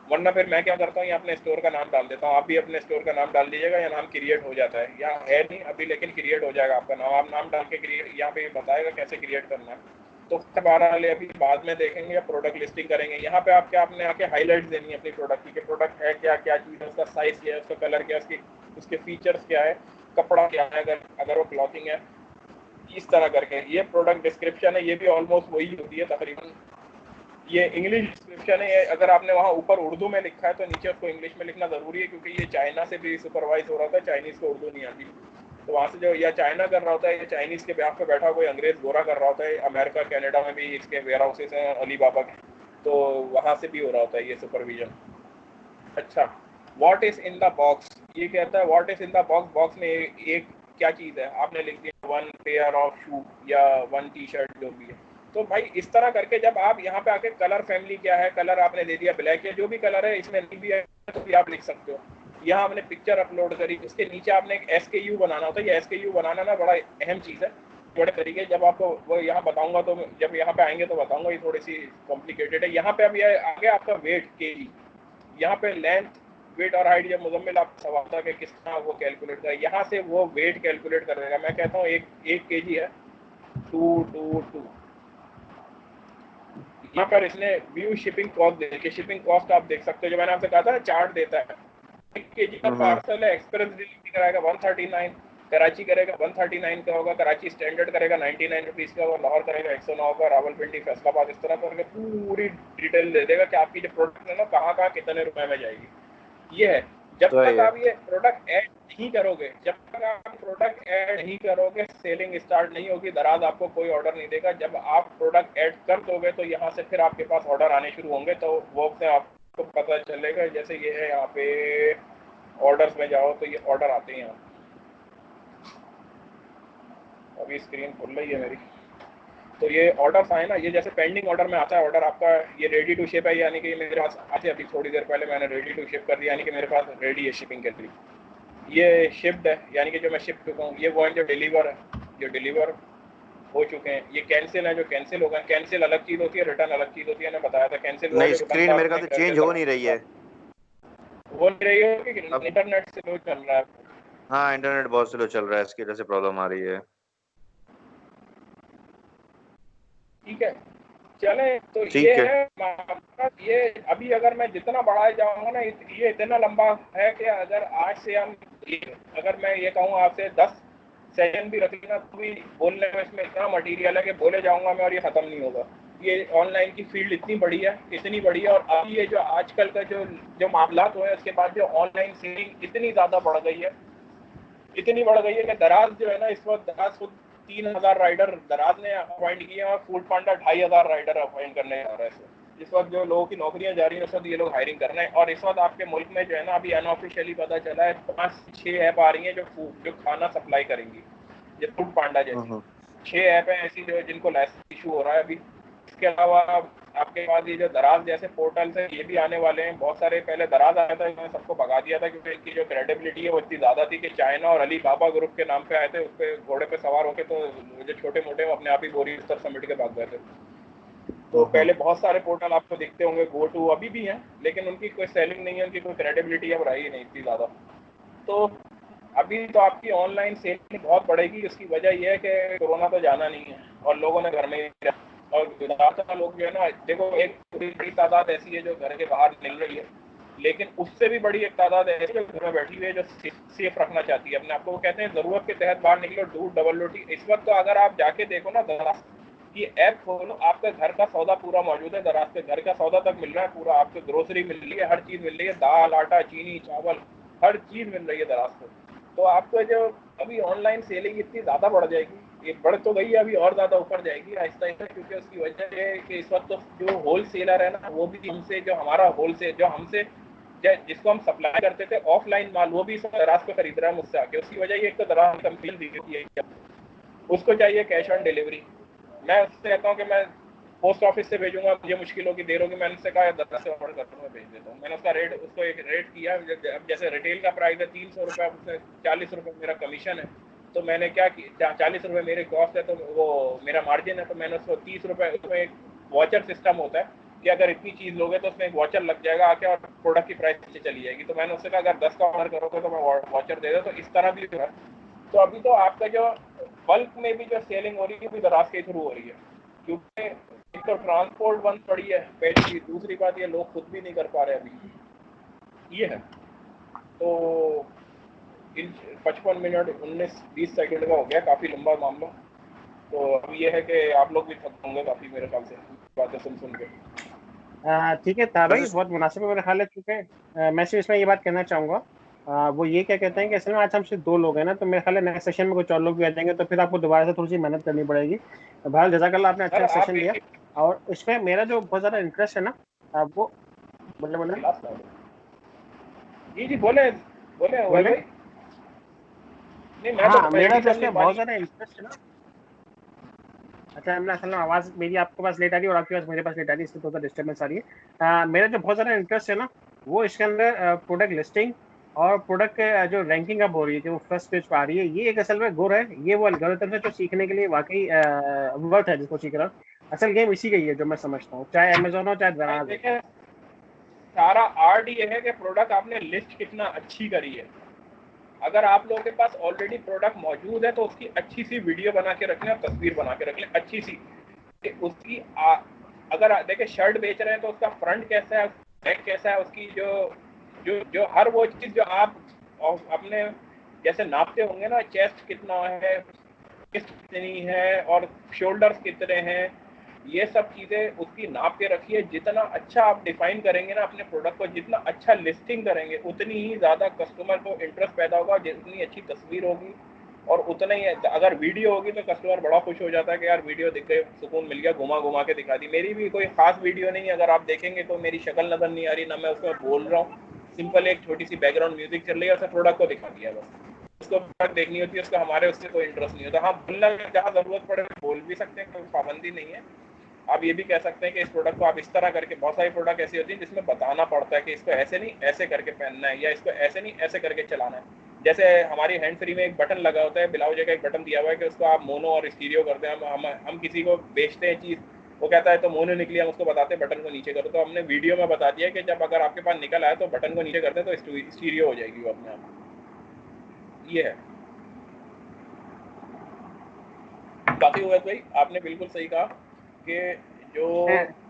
वरना फिर मैं क्या करता हूँ, यहाँ अपने स्टोर का नाम डाल देता हूँ। आप भी अपने स्टोर का नाम डाल दीजिएगा, या नाम क्रिएट हो जाता है, यहाँ है नहीं अभी लेकिन क्रिएट हो जाएगा आपका नाम। आप नाम डाल के क्रिएट, यहाँ पे बताएगा कैसे क्रिएट करना है। तो बहरहाल अभी बाद में देखेंगे या प्रोडक्ट लिस्टिंग करेंगे। यहाँ पे आपके आपने आके हाईलाइट्स देनी है अपनी प्रोडक्ट की, कि प्रोडक्ट है क्या, क्या चीज़ है, उसका साइज क्या है, उसका कलर क्या है, उसके फीचर्स क्या है, कपड़ा क्या है, अगर वो क्लॉथिंग है, इस तरह करके। ये प्रोडक्ट डिस्क्रिप्शन है, ये भी ऑलमोस्ट वही होती है तकरीबन। ये इंग्लिश डिस्क्रिप्शन है, अगर आपने वहाँ ऊपर उर्दू में लिखा है तो नीचे उसको इंग्लिश में लिखना ज़रूरी है, क्योंकि ये चाइना से भी सुपरवाइज हो रहा था, चाइनीज़ को उर्दू नहीं आती। तो वहाँ से जो या चाइना कर रहा होता है, या चाइनीज़ के ब्याह पे बैठा कोई अंग्रेज़ गोरा कर रहा होता है, अमेरिका कनाडा में भी इसके वेयर हाउसेस हैं अली बाबा के, तो वहाँ से भी हो रहा होता है ये सुपरविजन। अच्छा, what is in the box, ये कहता है what is in the box, box में एक क्या चीज़ है, आपने लिख दिया 1 पेयर ऑफ शू या 1 टी शर्ट जो भी है। तो भाई इस तरह करके जब आप यहाँ पे आके कलर फैमिली क्या है, कलर आपने दे दिया ब्लैक, या जो भी कलर है इसमें नहीं भी है तो भी आप लिख सकते हो। यहाँ आपने पिक्चर अपलोड करी, उसके नीचे आपने एक SKU बनाना होता है। ये SKU बनाना ना बड़ा अहम चीज़ है, बड़े तरीके, जब आपको वो यहाँ बताऊंगा, तो जब यहाँ पे आएंगे तो बताऊंगा, ये थोड़ी सी कॉम्प्लिकेटेड है। यहाँ पे अब ये आगे आपका वेट केजी, यहाँ पे लेंथ, वेट और हाइट, जब मुजम्मिल आपको सवाल था कि किस तरह वो कैलकुलेट करें, यहाँ से वो वेट कैलकुलेट कर देगा। मैं कहता हूँ एक केजी है 222। यहाँ पर इसने व्यू शिपिंग कॉस्ट देखिए, शिपिंग कॉस्ट आप देख सकते हो, जो मैंने आपसे कहा था ना चार्ट देता है। 1 kg का हम्म। पार्सल है, एक्सप्रेस डिलीवरी कराएगा 139, कराची करेगा 139 का होगा, कराची स्टैंडर्ड करेगा 99 रुपीज़ का, और लाहौर करेगा 109 का, रावलपिंडी फैसलाबाद, इस तरह करके पूरी डिटेल दे देगा कि आपकी जो प्रोडक्ट है ना कहाँ कहाँ कितने रुपए में जाएगी। ये है, जब तो तक ये आप ये प्रोडक्ट ऐड नहीं करोगे, जब तक आप प्रोडक्ट ऐड नहीं करोगे, सेलिंग स्टार्ट नहीं होगी, दराज आपको कोई ऑर्डर नहीं देगा। जब आप प्रोडक्ट ऐड कर दोगे तो यहाँ से फिर आपके पास ऑर्डर आने शुरू होंगे, तो वो से आपको पता चलेगा। जैसे ये है यहाँ पे ऑर्डर्स में जाओ तो ये ऑर्डर आते हैं यहाँ, अभी स्क्रीन खुल रही है मेरी। तो ये ऑर्डर्स आए ना, ये जैसे पेंडिंग ऑर्डर में आता है ऑर्डर आपका, ये रेडी टू शिप है, यानी कि मेरे पास आते अभी थोड़ी देर पहले मैंने रेडी टू शिप कर दिया, यानी कि मेरे पास रेडी है शिपिंग के लिए। ये शिप्ड है, यानी कि जो मैं शिप चुका हूँ। ये वो है जो डिलीवर है, जो डिलीवर हो चुके हैं। ये कैंसिल है, जो कैंसिल हो गए। कैंसिल अलग चीज़ होती है, रिटर्न अलग चीज़ होती है। मैंने बताया था कैंसिल नहीं, स्क्रीन मेरे ख्याल से चेंज हो नहीं रही है। हो नहीं रही है कि इंटरनेट से स्लो चल रहा है। हाँ, इंटरनेट बहुत स्लो चल रहा है, इसकी वजह से प्रॉब्लम आ रही है। ठीक है, चले तो ठीक ये है। है हमारा। ये अभी अगर मैं जितना बढ़ाया जाऊंगा ना, ये इतना लंबा है कि अगर आज से हम, अगर मैं ये कहूँ आपसे 10 सेशन भी रख लेना तो भी बोलने में इसमें इतना मटेरियल है कि बोले जाऊंगा मैं और ये खत्म नहीं होगा। ये ऑनलाइन की फील्ड इतनी बड़ी है, इतनी बड़ी है। और अभी ये जो आजकल का जो मामला हुए हैं, उसके बाद जो ऑनलाइन सेलिंग इतनी ज़्यादा बढ़ गई है, इतनी बढ़ गई है कि दराज जो है ना, इस वक्त दराज खुद 3000 राइडर दराज ने अपॉइंट किए और फूड पांडा 2500 राइडर अपॉइंट करने जा रहे हैं। इस वक्त जो लोगों की नौकरियां जा रही हैं, उस वक्त ये लोग हायरिंग कर रहे हैं। और इस वक्त आपके मुल्क में जो है ना, अभी अनऑफिशियली पता चला है 5-6 ऐप आ रही हैं जो खाना सप्लाई करेंगी, ये फूड पांडा जैसी 6 ऐप हैं ऐसी जो जिनको लाइसेंस इशू हो रहा है अभी। इसके अलावा आपके पास ये जो दराज जैसे पोर्टल्स हैं, ये भी आने वाले हैं बहुत सारे। पहले दराज आया था, इन्होंने सबको भगा दिया था क्योंकि इनकी जो क्रेडिबिलिटी है वो इतनी ज़्यादा थी कि चाइना और अली बाबा ग्रुप के नाम पे आए थे, उस पे घोड़े पे सवार होके, तो जो छोटे मोटे अपने आप ही बोरी बिस्तर समेट के भाग गए थे। तो पहले बहुत सारे पोर्टल आपको दिखते होंगे, गो टू अभी भी हैं, लेकिन उनकी कोई सेलिंग नहीं है, उनकी कोई क्रेडिबिलिटी अब रही नहीं इतनी ज़्यादा। तो अभी तो आपकी ऑनलाइन सेलिंग बहुत बढ़ेगी। उसकी वजह यह है कि कोरोना तो जाना नहीं है और लोगों ने घर में ही रहना। और ज़्यादातर लोग जो है ना, देखो एक बड़ी तादाद ऐसी है जो घर के बाहर निकल रही है, लेकिन उससे भी बड़ी एक तादाद ऐसी है जो घर में बैठी हुई है, जो सेफ रखना चाहती है अपने आप को। वो कहते हैं ज़रूरत के तहत बाहर निकलो, दूध डबल रोटी। इस वक्त तो अगर आप जाके देखो ना, दराज की ऐप खोलो, आपके घर का सौदा पूरा मौजूद है। दराज के घर का सौदा तक मिल रहा है पूरा, आपको ग्रोसरी मिल रही है, हर चीज़ मिल रही है, दाल आटा चीनी चावल हर चीज़ मिल रही है दराज को। तो आपको जो अभी ऑनलाइन सेलिंग इतनी ज़्यादा बढ़ जाएगी, ये बढ़ तो गई है, अभी और ज़्यादा ऊपर जाएगी आहिस्ता आहिस्ता, क्योंकि उसकी वजह ये है कि इस वक्त तो जो होल सेलर है ना, वो भी हमसे, जो हमारा होल सेल जो हमसे जिसको हम सप्लाई करते थे ऑफलाइन माल, वो भी दराज पे खरीद रहा है मुझसे आके। उसकी वजह ये एक तो दराज कंपनी दी गई है, उसको चाहिए कैश ऑन डिलीवरी। मैं उससे कहता हूँ कि मैं पोस्ट ऑफिस से भेजूंगा, मुझे मुश्किल होगी, देर होगी, मैंने उससे कहा 10 से ऑर्डर कर दूँगा, भेज देता हूँ। मैंने उसका रेट, उसको एक रेट किया। अब जैसे रिटेल का प्राइस है 300 रुपये, उससे 40 रुपये मेरा कमीशन है, तो मैंने क्या किया, 40 रुपये मेरे कॉस्ट है, तो वो मेरा मार्जिन है, तो मैंने उसको 30 रुपये, उसमें एक वॉचर सिस्टम होता है कि अगर इतनी चीज़ लोगे तो उसमें एक वॉचर लग जाएगा आके और प्रोडक्ट की प्राइस नीचे चली जाएगी। तो मैंने उससे कहा अगर 10 का ऑर्डर करोगे तो मैं वॉचर दे दो। तो इस तरह भी है। तो अभी तो आपका जो बल्क में भी जो सेलिंग हो रही है, वो दराज के थ्रू हो रही है, क्योंकि एक तो ट्रांसपोर्ट बंद पड़ी है पहली चीज, दूसरी बात ये लोग खुद भी नहीं कर पा रहे अभी, ये है। तो इन 55 मिनट 19-20 सेकंड का हो गया, काफ़ी लंबा मामला। तो अब ये है कि आप लोग भी थक होंगे काफ़ी मेरे ख्याल से बातें सुन के। ठीक है तारई, बहुत मुनासिब है मेरे ख्याल है। चूँकि मैं सिर्फ इसमें ये बात कहना चाहूँगा, वो ये क्या कहते हैं कि असल में आज हम सिर्फ 2 लोग हैं ना, तो मेरे ख्याल है नेक्स्ट सेशन में कुछ और लोग भी आ जाएंगे, तो फिर आपको दोबारा से थोड़ी सी मेहनत करनी पड़ेगी। बहरहाल जज़ाकल्लाह, आपने अच्छा सेशन दिया। और इसमें मेरा जो बहुत ज़्यादा इंटरेस्ट है ना, वो बोले जी बोले बोले बोले भाई। नहीं, मैं हाँ, तो मेरा पहली जो समझी इसमें बहुत पानी। ज़्यादा इंटरेस्ट है ना। अच्छा, मैं असल में आवाज़ मेरी आपके पास लेट आ रही है और आपके पास मेरे पास लेट आ रही है, इससे थोड़ा डिस्टर्बेंस आ रही है। मेरा जो बहुत ज़्यादा इंटरेस्ट है ना, वो इसके अंदर प्रोडक्ट लिस्टिंग और प्रोडक्ट के जो रैंकिंग अब हो रही है, जो फर्स्ट पेज पर आ रही है, ये एक असल में गुर है। ये वो एल्गोरिथम है जो सीखने के लिए वाकई वर्थ है, जिसको सीख रहा हूँ। असल गेम इसी का ही है जो मैं समझता हूँ, चाहे अमेजोन हो चाहे दराज हो। देखिए, सारा आर्ट ये है कि प्रोडक्ट आपने लिस्ट कितना अच्छी करी है। अगर आप लोगों के पास ऑलरेडी प्रोडक्ट मौजूद है तो उसकी अच्छी सी वीडियो बना के रख लें और तस्वीर बना के रख लें अच्छी सी। उसकी अगर देखिए शर्ट बेच रहे हैं तो उसका फ्रंट कैसा है, बैक कैसा है, उसकी जो जो जो हर वो चीज़ जो आप अपने जैसे नापते होंगे ना, चेस्ट कितना है, किस्त कितनी है और शोल्डर्स कितने हैं, ये सब चीज़ें उसकी नाप के रखिए। जितना अच्छा आप डिफाइन करेंगे ना अपने प्रोडक्ट को, जितना अच्छा लिस्टिंग करेंगे, उतनी ही ज़्यादा कस्टमर को इंटरेस्ट पैदा होगा। जितनी अच्छी तस्वीर होगी और उतना ही अगर वीडियो होगी तो कस्टमर बड़ा खुश हो जाता है कि यार वीडियो दिख गई, सुकून मिल गया, घुमा घुमा के दिखा दी। मेरी भी कोई खास वीडियो नहीं है, अगर आप देखेंगे तो मेरी शक्ल नज़र नहीं आ रही, ना मैं उसमें बोल रहा हूँ, सिंपल एक छोटी सी बैकग्राउंड म्यूजिक चल रही है और प्रोडक्ट को दिखा दिया बस। उसको देखनी होती है, उसका हमारे उससे कोई इंटरेस्ट नहीं होता। हाँ, बोलना जहाँ जरूरत पड़े बोल भी सकते हैं, कोई पाबंदी नहीं है। आप ये भी कह सकते हैं कि इस प्रोडक्ट को आप इस तरह करके, बहुत सारी प्रोडक्ट ऐसी होती है जिसमें बताना पड़ता है कि इसको ऐसे नहीं ऐसे करके पहनना है, या इसको ऐसे नहीं ऐसे करके चलाना है। जैसे हमारी हैंड फ्री में एक बटन लगा होता है, ब्लाउज का एक बटन दिया हुआ है कि उसको आप मोनो और स्टीरियो करते हैं। हम किसी को बेचते हैं चीज़, वो कहता है तो मोनो निकली, हम उसको बताते हैं बटन को नीचे करो, तो हमने वीडियो में बता दिया कि जब अगर आपके पास निकल आए तो बटन को नीचे करते हैं तो स्टीरियो हो जाएगी वो अपने आप। ये है। बाकी उवैस भाई आपने बिल्कुल सही कहा कि जो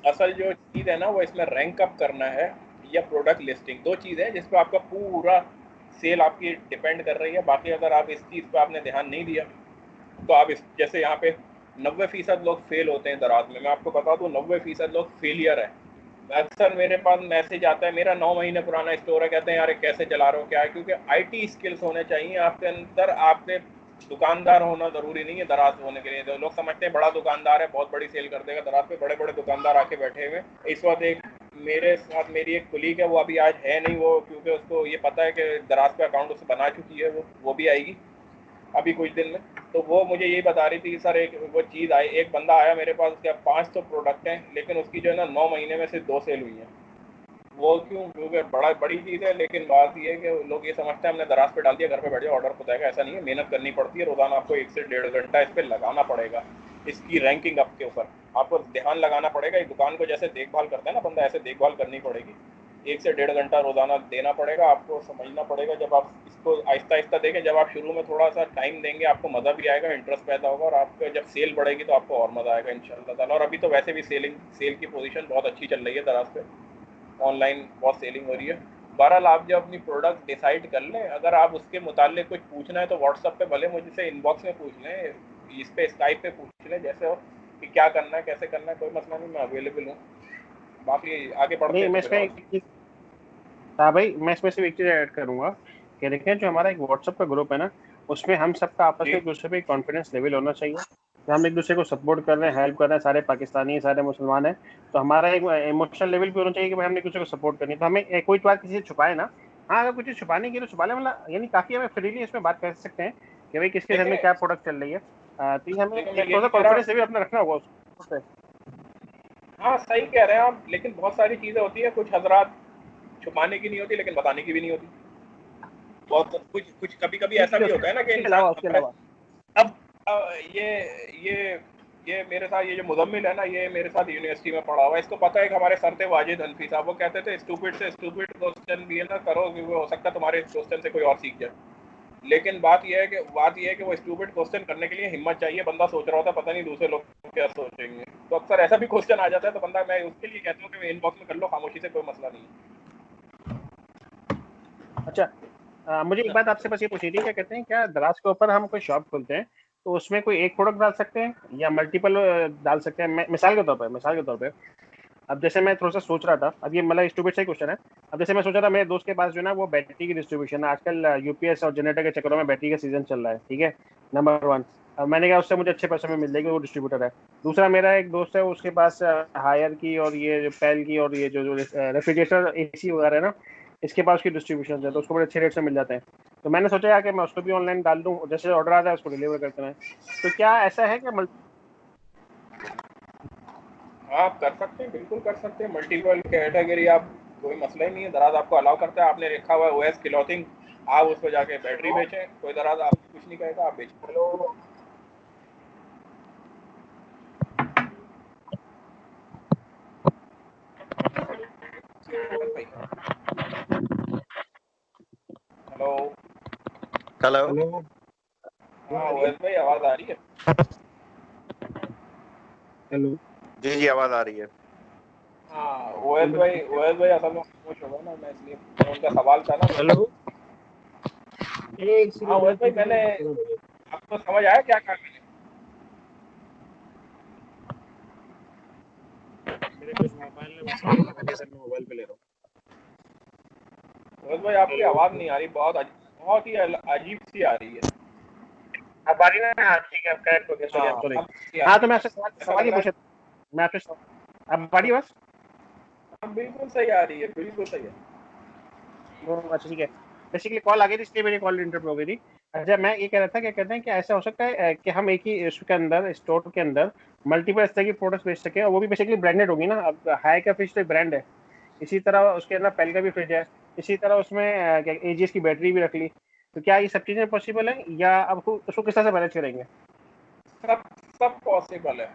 असल जो चीज़ है ना वो इसमें रैंक अप करना है या प्रोडक्ट लिस्टिंग, दो चीज़ है जिस पर आपका पूरा सेल आपकी डिपेंड कर रही है। बाकी अगर आप इस चीज़ पर आपने ध्यान नहीं दिया तो आप इस, जैसे यहाँ पे 90% लोग फेल होते हैं दराज में, मैं आपको बता दूँ 90% लोग फेलियर है। अक्सर मेरे पास मैसेज आता है, मेरा 9 महीने पुराना स्टोर है, कहते हैं यार कैसे चला रहे हो, क्या है, क्योंकि आईटी स्किल्स होने चाहिए आपके अंदर। आपके दुकानदार होना जरूरी नहीं है दराज होने के लिए। तो लोग समझते हैं बड़ा दुकानदार है बहुत बड़ी सेल कर देगा, दराज पे बड़े बड़े दुकानदार आके बैठे हुए। इस वक्त एक मेरे साथ मेरी एक कुलीग है, वो अभी आज है नहीं, वो क्योंकि उसको ये पता है कि दराज पे अकाउंट उससे बना चुकी है, वो भी आएगी अभी कुछ दिन में। तो वो मुझे यही बता रही थी कि सर एक वो चीज़ आई, एक बंदा आया मेरे पास, उसके 5 तो प्रोडक्ट हैं, लेकिन उसकी जो है ना 9 महीने में सिर्फ 2 सेल हुई है। वो क्यों? क्योंकि बड़ी चीज़ है, लेकिन बात ये है कि लोग ये समझते हैं हमने दराज पे डाल दिया घर पे बैठ जाओ ऑर्डर खुद आएगा, ऐसा नहीं है। मेहनत करनी पड़ती है, रोजाना आपको 1 से 1.5 घंटा इस पर लगाना पड़ेगा, इसकी रैंकिंग अप के ऊपर आपको ध्यान लगाना पड़ेगा। एक दुकान को जैसे देखभाल करता है ना बंदा, ऐसे देखभाल करनी पड़ेगी। 1 से 1.5 घंटा रोजाना देना पड़ेगा, आपको समझना पड़ेगा। जब आप इसको आहिस्ता आहिस्ता देखें, जब आप शुरू में थोड़ा सा टाइम देंगे आपको मज़ा भी आएगा, इंटरेस्ट पैदा होगा, और आपको जब सेल बढ़ेगी तो आपको और मज़ा आएगा इंशाल्लाह ताला। और अभी तो वैसे भी सेल की पोजीशन बहुत अच्छी चल रही है दराज पे, ऑनलाइन बहुत सेलिंग हो रही है। बहरहाल आप जब अपनी प्रोडक्ट डिसाइड कर लें, अगर आप उसके मुतालिक कुछ पूछना है तो व्हाट्सएप पे भले मुझसे इनबॉक्स में पूछ लें, इस पे स्काइप पे पूछ लें, जैसे हो कि क्या करना है कैसे करना है, कोई मसला नहीं, मैं अवेलेबल हूँ। बाकी आगे बढ़ते नहीं, हैं मैं तो फिर इसमें और एक चीज़, हाँ भाई, मैं इसमें सिर्फ एक चीज़ ऐड करूंगा कि देखें जो हमारा एक व्हाट्सएप का ग्रुप है ना, उसमें हम सबका आपस जी में एक दूसरे पे कॉन्फिडेंस लेवल होना चाहिए कि हम एक दूसरे को सपोर्ट कर रहे हैं, हेल्प कर रहे हैं, सारे पाकिस्तानी हैं, सारे मुसलमान हैं। तो हमारा एक इमोशनल लेवल भी होना चाहिए कि भाई हमने एक दूसरे को सपोर्ट करनी है। तो हमें कोई बात किसी से छुपाए ना। हाँ, अगर कुछ चीज़ छुपाने की तो छुपा ले, मतलब यानी काफ़ी हमें फ्रीली इसमें बात कर सकते हैं कि भाई किसके घर में देखिए क्या प्रोडक्ट चल रही है। तो ये हमें देखो मैं एक ये थोड़ा सा नहीं कह रहा, कॉन्फिडेंस लेवल अपना रखना होगा उस पे। हाँ सही कह रहे हैं आप, लेकिन बहुत सारी चीज़ें होती है, कुछ हजरात छुपाने की नहीं होती लेकिन बताने की भी नहीं होती। बहुत कुछ कुछ कभी कभी ऐसा ठीक है, भी होता है ना कि उसके इंसान अलावा उसके हमारे, अलावा अब ये ये ये मेरे साथ ये जो मुदम्मिल है ना, ये मेरे साथ यूनिवर्सिटी में पढ़ा हुआ है, इसको पता है कि हमारे सर थे वाजिद हनफी साहब, वो कहते थे स्टूपिड से स्टूपिड क्वेश्चन भी है ना करो, क्योंकि हो सकता है तुम्हारे क्वेश्चन से कोई और सीख जाए। लेकिन बात यह है कि वो स्टूपिड क्वेश्चन करने के लिए हिम्मत चाहिए। बंदा सोच रहा होता है पता नहीं दूसरे लोग क्या सोचेंगे, तो अक्सर ऐसा भी क्वेश्चन आ जाता है, तो बंदा, मैं उसके लिए कहता हूँ कि इनबॉक्स में कर लो खामोशी से, कोई मसला नहीं है। अच्छा, मुझे एक बात आपसे बस ये पूछनी थी, क्या कहते हैं, क्या दराज के ऊपर हम कोई शॉप खोलते हैं तो उसमें कोई एक प्रोडक्ट डाल सकते हैं या मल्टीपल डाल सकते हैं? मिसाल के तौर पे अब जैसे मैं थोड़ा सा सोच रहा था, अब ये मतलब स्टूपिड सा ही क्वेश्चन है। अब जैसे मैं सोच रहा था मेरे दोस्त के पास जो है ना वो बैटरी की डिस्ट्रीब्यूशन है, आजकल यूपीएस और जनरेटर के चक्करों में बैटरी का सीजन चल रहा है, ठीक है, नंबर वन। अब मैंने कहा उससे मुझे अच्छे पैसे में मिल जाएगी, वो डिस्ट्रीब्यूटर है। दूसरा मेरा एक दोस्त है, उसके पास हायर की और ये जो पैल की और ये जो रेफ्रिजरेटर एसी वगैरह है ना, इसके पास उसकी डिस्ट्रीब्यूशन है, तो उसको बड़े अच्छे रेट से मिल जाते हैं। तो मैंने सोचा यार कि मैं उसको भी ऑनलाइन डाल दूं, जैसे ऑर्डर आता है उसको डिलीवर करते हैं। तो क्या ऐसा है कि हाँ आप कर सकते हैं, बिल्कुल कर सकते हैं, मल्टीपल कैटेगरी आप, कोई मसला ही नहीं है। दराज आपको अलाउ करता है, आपने लिखा हुआ है ओएस क्लॉथिंग, आप उस पर जाके बैटरी बेचें, कोई दराज आपको कुछ नहीं कहेगा, आप बेचें। भाई हेलो। हेलो। हेलो, हाँ ओएस भाई आवाज़ आ रही है? हेलो, जी जी आवाज आ रही है। हाँ ओएस भाई असल में खुश हो गए ना, मैं इसलिए, उनका सवाल था ना तो हेलो, एक हाँ सेकंड ओएस यार, भाई किसी मैंने, को आपको समझ आया क्या कहा मैंने? मेरे कुछ मोबाइल में मैसेज आ रहा है सर, मैं मोबाइल पे ले रहा ओएस भाई हूँ। आपकी हेलो, आवाज़ नहीं आ रही, बहुत ही अजीब सी आ रही है। अब आ रही है ना? हाँ ठीक है, करेक्ट हो गया, सॉरी, हाँ सॉरी। अब सही आ हाँ, रही तो है, मैं आपसे सवाल ऐसा सवाल लग ये रहा पूछा है। मैं आपसे अब आ रही है बस। हाँ बिल्कुल सही आ रही है, बिल्कुल सही है। अच्छा ठीक है, बेसिकली कॉल आ गई थी इसलिए मेरी कॉल इंटरप्ट हो गई थी। अच्छा, मैं ये कह रहा था, क्या कहते हैं कि ऐसा हो सकता है कि हम एक ही इसके अंदर, स्टोर के अंदर मल्टीपल इस तरह की प्रोडक्ट्स बेच सकें, और वो भी बेसिकली ब्रांडेड होगी ना। अब हाई का फ्रिज तो ब्रांड है, इसी तरह उसके अंदर पेल का भी फ्रिज है, इसी तरह उसमें क्या एजीएस की बैटरी भी रख ली। तो क्या ये सब चीजें पॉसिबल है, या अब उसको किस तरह से मैनेज करेंगे? सब सब पॉसिबल है।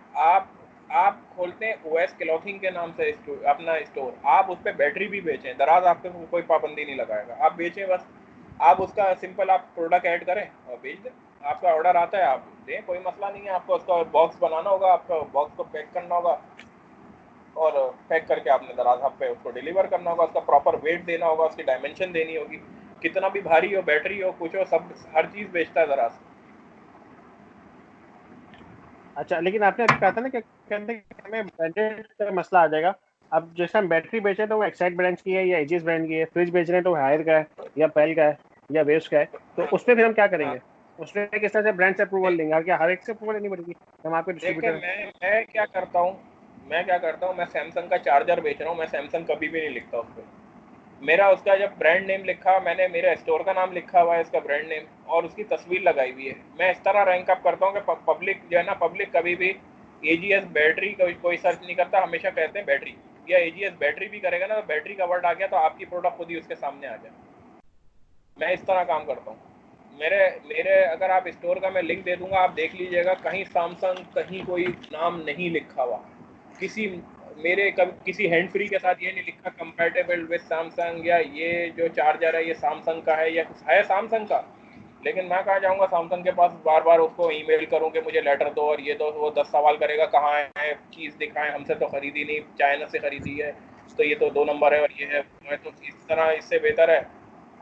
आप खोलते हैं ओएस क्लॉथिंग के नाम से अपना स्टोर, आप उस पर बैटरी भी बेचें, दराज आपके कोई पाबंदी नहीं लगाएगा, आप बेचें बस। आप उसका सिंपल आप प्रोडक्ट ऐड करें और बेच दें। आपका ऑर्डर आता है, आप दें, कोई मसला नहीं है। आपको उसका बॉक्स बनाना होगा, आपका बॉक्स को पैक करना होगा, और पैक करके आपने दराज हब पे उसको डिलीवर करना होगा। उसका प्रॉपर वेट देना होगा, उसकी डायमेंशन देनी होगी, कितना भी भारी हो, बैटरी हो, कुछ हो, सब हर चीज़ बेचता है दराज। अच्छा, लेकिन आपने अभी कहा था ना कि कहते हैं कि हमें ब्रांडेड का मसला आ जाएगा। अब जैसे हम बैटरी बेच रहे हैं तो वो एक्साइड ब्रांड की है या एजिस ब्रांड की है, फ्रिज बेच रहे हैं तो हायर का है या पेल का है या वेव्स का है, तो हाँ, उसमें फिर हम क्या हाँ। करेंगे? उसमें किस तरह से ब्रांड से अप्रूवल लेंगे? क्या हर एक से अप्रूवल लेनी पड़ेगी? हम आपके देखिए, डिस्ट्रीब्यूटर हैं। मैं क्या करता हूँ, मैं सैमसंग का चार्जर बेच रहा हूँ, मैं सैमसंग कभी भी नहीं लिखता उस पर। मेरा उसका जब ब्रांड नेम लिखा, मैंने मेरे स्टोर का नाम लिखा हुआ है, इसका ब्रांड नेम, और उसकी तस्वीर लगाई हुई है। मैं इस तरह रैंक अप करता हूँ कि पब्लिक जो है ना, पब्लिक कभी भी एजीएस बैटरी कोई सर्च नहीं करता, हमेशा कहते हैं बैटरी, या एजीएस बैटरी भी करेगा ना, तो बैटरी का वर्ड आ गया तो आपकी प्रोडक्ट खुद ही उसके सामने आ जाए। मैं इस तरह काम करता हूँ। मेरे मेरे अगर आप स्टोर का मैं लिंक दे दूंगा, आप देख लीजिएगा, कहीं सैमसंग, कहीं कोई नाम नहीं लिखा हुआ। किसी मेरे कभी किसी हैंड फ्री के साथ ये नहीं लिखा कंपैटिबल विद सैमसंग, या ये जो चार्जर है ये सैमसंग का है, या है सैमसंग का। लेकिन मैं कहाँ जाऊँगा सैमसंग के पास बार बार उसको ईमेल करूँ कि मुझे लेटर दो और ये दो, वो 10 सवाल करेगा, कहाँ है चीज़ दिखाएं, हमसे तो खरीदी नहीं, चाइना से खरीदी है, तो ये तो 2 नंबर है और ये है। मैं तो इस तरह, इससे बेहतर है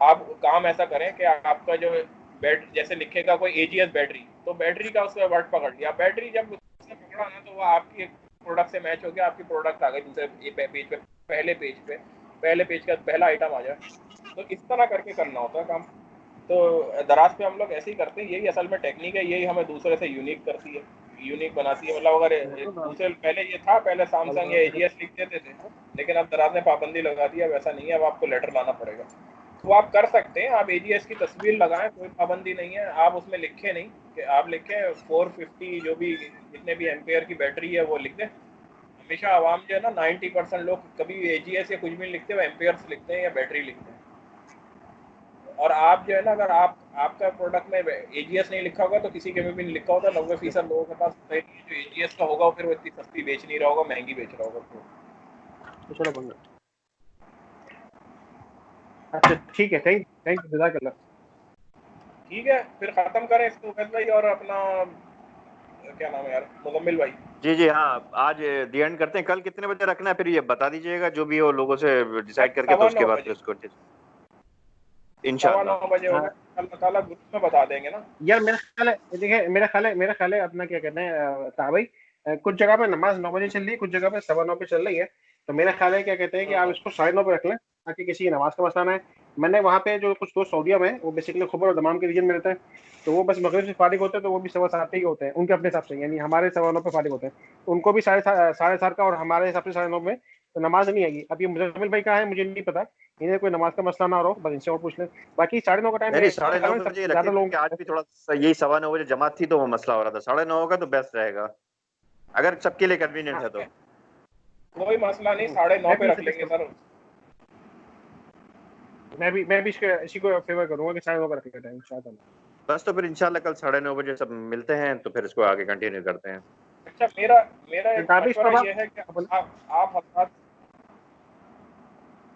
आप काम ऐसा करें कि आपका जो बैट जैसे लिखेगा कोई एजीएस बैटरी, तो बैटरी का उसका वर्ड पकड़ लिया, बैटरी जब उसने पकड़ा ना, तो वो आपकी प्रोडक्ट से मैच हो गया, आपकी प्रोडक्ट आ गई दूसरे पेज पे, पहले पेज का पहला आइटम आ जाए। तो इस तरह करके करना होता है काम। तो दराज पे हम लोग ऐसे ही करते हैं, यही असल में टेक्निक है, यही हमें दूसरे से यूनिक करती है, यूनिक बनाती है। मतलब अगर दूसरे पहले ये था, पहले सैमसंग या एजीएस लिख देते थे, लेकिन अब दराज ने पाबंदी लगा दी, अब ऐसा नहीं है, अब आपको लेटर लाना पड़ेगा। तो आप कर सकते हैं, आप एजीएस की तस्वीर लगाएं, कोई पाबंदी नहीं है। आप उसमें लिखे नहीं कि आप लिखें 450, जो भी जितने भी एम्पेयर की बैटरी है वो लिख दें। हमेशा आवाम जो है ना, 90% लोग कभी एजीएस या कुछ भी नहीं लिखते, वो एम्पेयर्स लिखते हैं या बैटरी लिखते हैं। और आप जो है ना, अगर आपका प्रोडक्ट में एजीएस नहीं लिखा होगा, तो किसी के में भी नहीं लिखा होता, 90% लोगों के पास जो एजीएस का होगा, फिर वो इतनी सस्ती बेच नहीं रहा होगा, महंगी बेच रहा होगा। तो चलो बंदा। अच्छा ठीक है, थैंक थैंक यू, जज़ाकल्लाह। ठीक है, फिर खत्म करें इसको उबैद भाई, और अपना क्या नाम है यार, मुजम्मिल भाई। जी जी हाँ, आज दी एंड करते हैं। कल कितने बजे रखना है फिर ये बता दीजिएगा, जो भी हो लोगों से कल डिसाइड करके, तो सवा उसके नौ बाद फिर बजे उसको सवा इंशाल्लाह। नौ बजे होगा। हाँ अल्लाह ताला ग्रुप में बता देंगे ना। यार, मेरा ख्याल है अपना क्या कहते हैं भाई, कुछ जगह पे नमाज 9 बजे चल रही है, कुछ जगह पे 9:15 पे चल रही है। तो मेरा ख्याल है, क्या कहते हैं कि आप हाँ, इसको 9:30 पे रख लें, ताकि किसी की नमाज का मसला ना है। मैंने वहाँ पे जो कुछ दोस्त सऊदीया में, वो बेसिकली खबर और दमाम के रीजन में रहते हैं, तो वो बस मगरिब से फारिग होते हैं, तो वो भी 7:15 पे ही होते हैं उनके अपने हिसाब से, यानी हमारे 9:15 पे फारिग होते हैं, तो उनको भी 7:30 का, और हमारे हिसाब से 9:30 में तो नमाज नहीं आएगी। अब ये मुजम्मिल भाई कहाँ है मुझे नहीं पता, इन्हें कोई नमाज का मसला ना हो, बस इनसे और पूछ लें। बाकी 9:30 का टाइम नहीं नहीं, मेरे ख्याल 9:30 में पे सब बजे रख ज्यादा लीजिए, लोग। कि आज भी थोड़ा सा यही 9:15 बजे जमात थी, तो वो मसला हो रहा था। 9:30 होगा तो बेस्ट रहेगा, अगर सबके लिए कन्वीनियंट है तो। कोई मसला नहीं, 9:30 मैं पे भी रख सजेस्ट लेंगे करूँ, सर। मैं भी इसी को फेवर करूंगा कि 9:30 का रख लेते हैं इंशाल्लाह। बस तो फिर इंशाल्लाह कल 9:30 बजे सब मिलते हैं, तो फिर इसको आगे कंटिन्यू करते हैं। अच्छा, मेरा एक ताबिश मशवरा तो ये है कि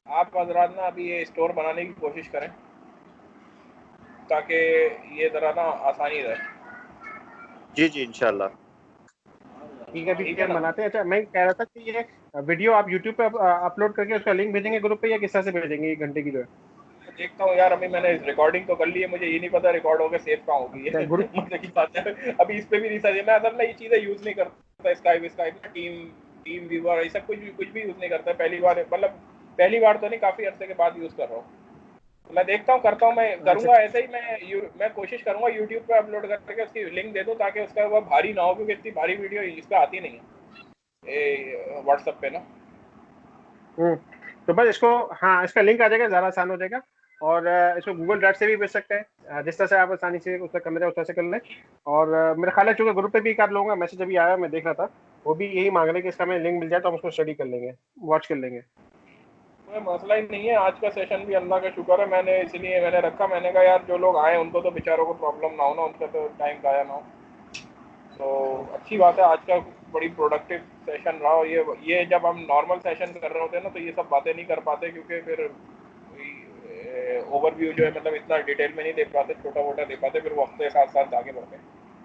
आप हजरात ना अभी ये स्टोर बनाने की कोशिश करें, ताकि ये ज़रा ना आसानी रहे। जी जी इंशाल्लाह। ठीक है, अभी ठीक है प्लान ना। बनाते हैं। अच्छा, मैं कह रहा था कि ये वीडियो आप यूट्यूब पे अपलोड करके उसका लिंक भेजेंगे ग्रुप पे, या किस तरह से भेजेंगे, 1 घंटे की जो है? मैं देखता हूँ यार, अभी मैंने रिकॉर्डिंग तो कर ली है, मुझे ये नहीं पता रिकॉर्ड होकर सेव कहाँ होगी अच्छा ये ग्रुप। मजे की बात है। अभी इस पे भी रिसर्च है, मैं असल में ये चीज़ें यूज़ नहीं करता, Skype Skype team team viewer, ऐसा कुछ भी यूज़ नहीं करता, पहली बार, मतलब पहली बार तो नहीं, काफ़ी अर्से के बाद यूज़ कर रहा हूँ। तो मैं देखता हूँ, करता हूँ, मैं अच्छा करूँगा ऐसे ही। मैं कोशिश करूँगा यूट्यूब पे अपलोड करके उसकी लिंक दे दूँ, ताकि उसका वो भारी ना हो, क्योंकि इतनी भारी वीडियो इस पर आती नहीं है व्हाट्सएप पे ना। तो बस इसको, हाँ इसका लिंक आ जाएगा, ज़्यादा आसान हो जाएगा। और इसको गूगल ड्राइव से भी भेज सकते हैं, जिस तरह से आप आसानी से उसका करना चाहे उस तरह से कर लें। और मेरा ख्याल है चूंकि ग्रुप पे भी कर लूँगा, मैसेज अभी आया मैं देख रहा था, वो भी यही मांग रहे हैं कि इसका हमें लिंक मिल जाए तो हम उसको स्टडी कर लेंगे, वॉच कर लेंगे। कोई मसला ही नहीं है। आज का सेशन भी अल्लाह का शुक्र है मैंने रखा। मैंने कहा यार जो लोग आए उनको तो बेचारों को प्रॉब्लम ना हो ना, उनका तो टाइम जाया ना हो। तो अच्छी बात है, आज का बड़ी प्रोडक्टिव सेशन रहा। और ये जब हम नॉर्मल सेशन कर रहे होते हैं ना तो ये सब बातें नहीं कर पाते, क्योंकि फिर ओवरव्यू जो है मतलब इतना डिटेल में नहीं दे पाते, छोटा मोटा दे पाते, फिर वक्त के साथ साथ आगे बढ़ते।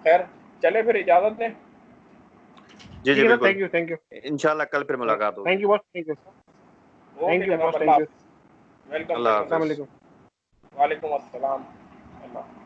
खैर चले फिर इजाज़त दें। जी ठीक जी है सर, बिल्कुल, थैंक यू, थैंक यू, इंशाल्लाह कल फिर मुलाकात होगी। Thank you boss, thank you, thank okay you जनाब, बॉस, अल्लाह थैंक यू, हाफ़िज़। वेलकम अल्लाह वेलकम। अस्सलाम हाफिज। वालेकुम। वालेकुम अस्सलाम। अल्लाह।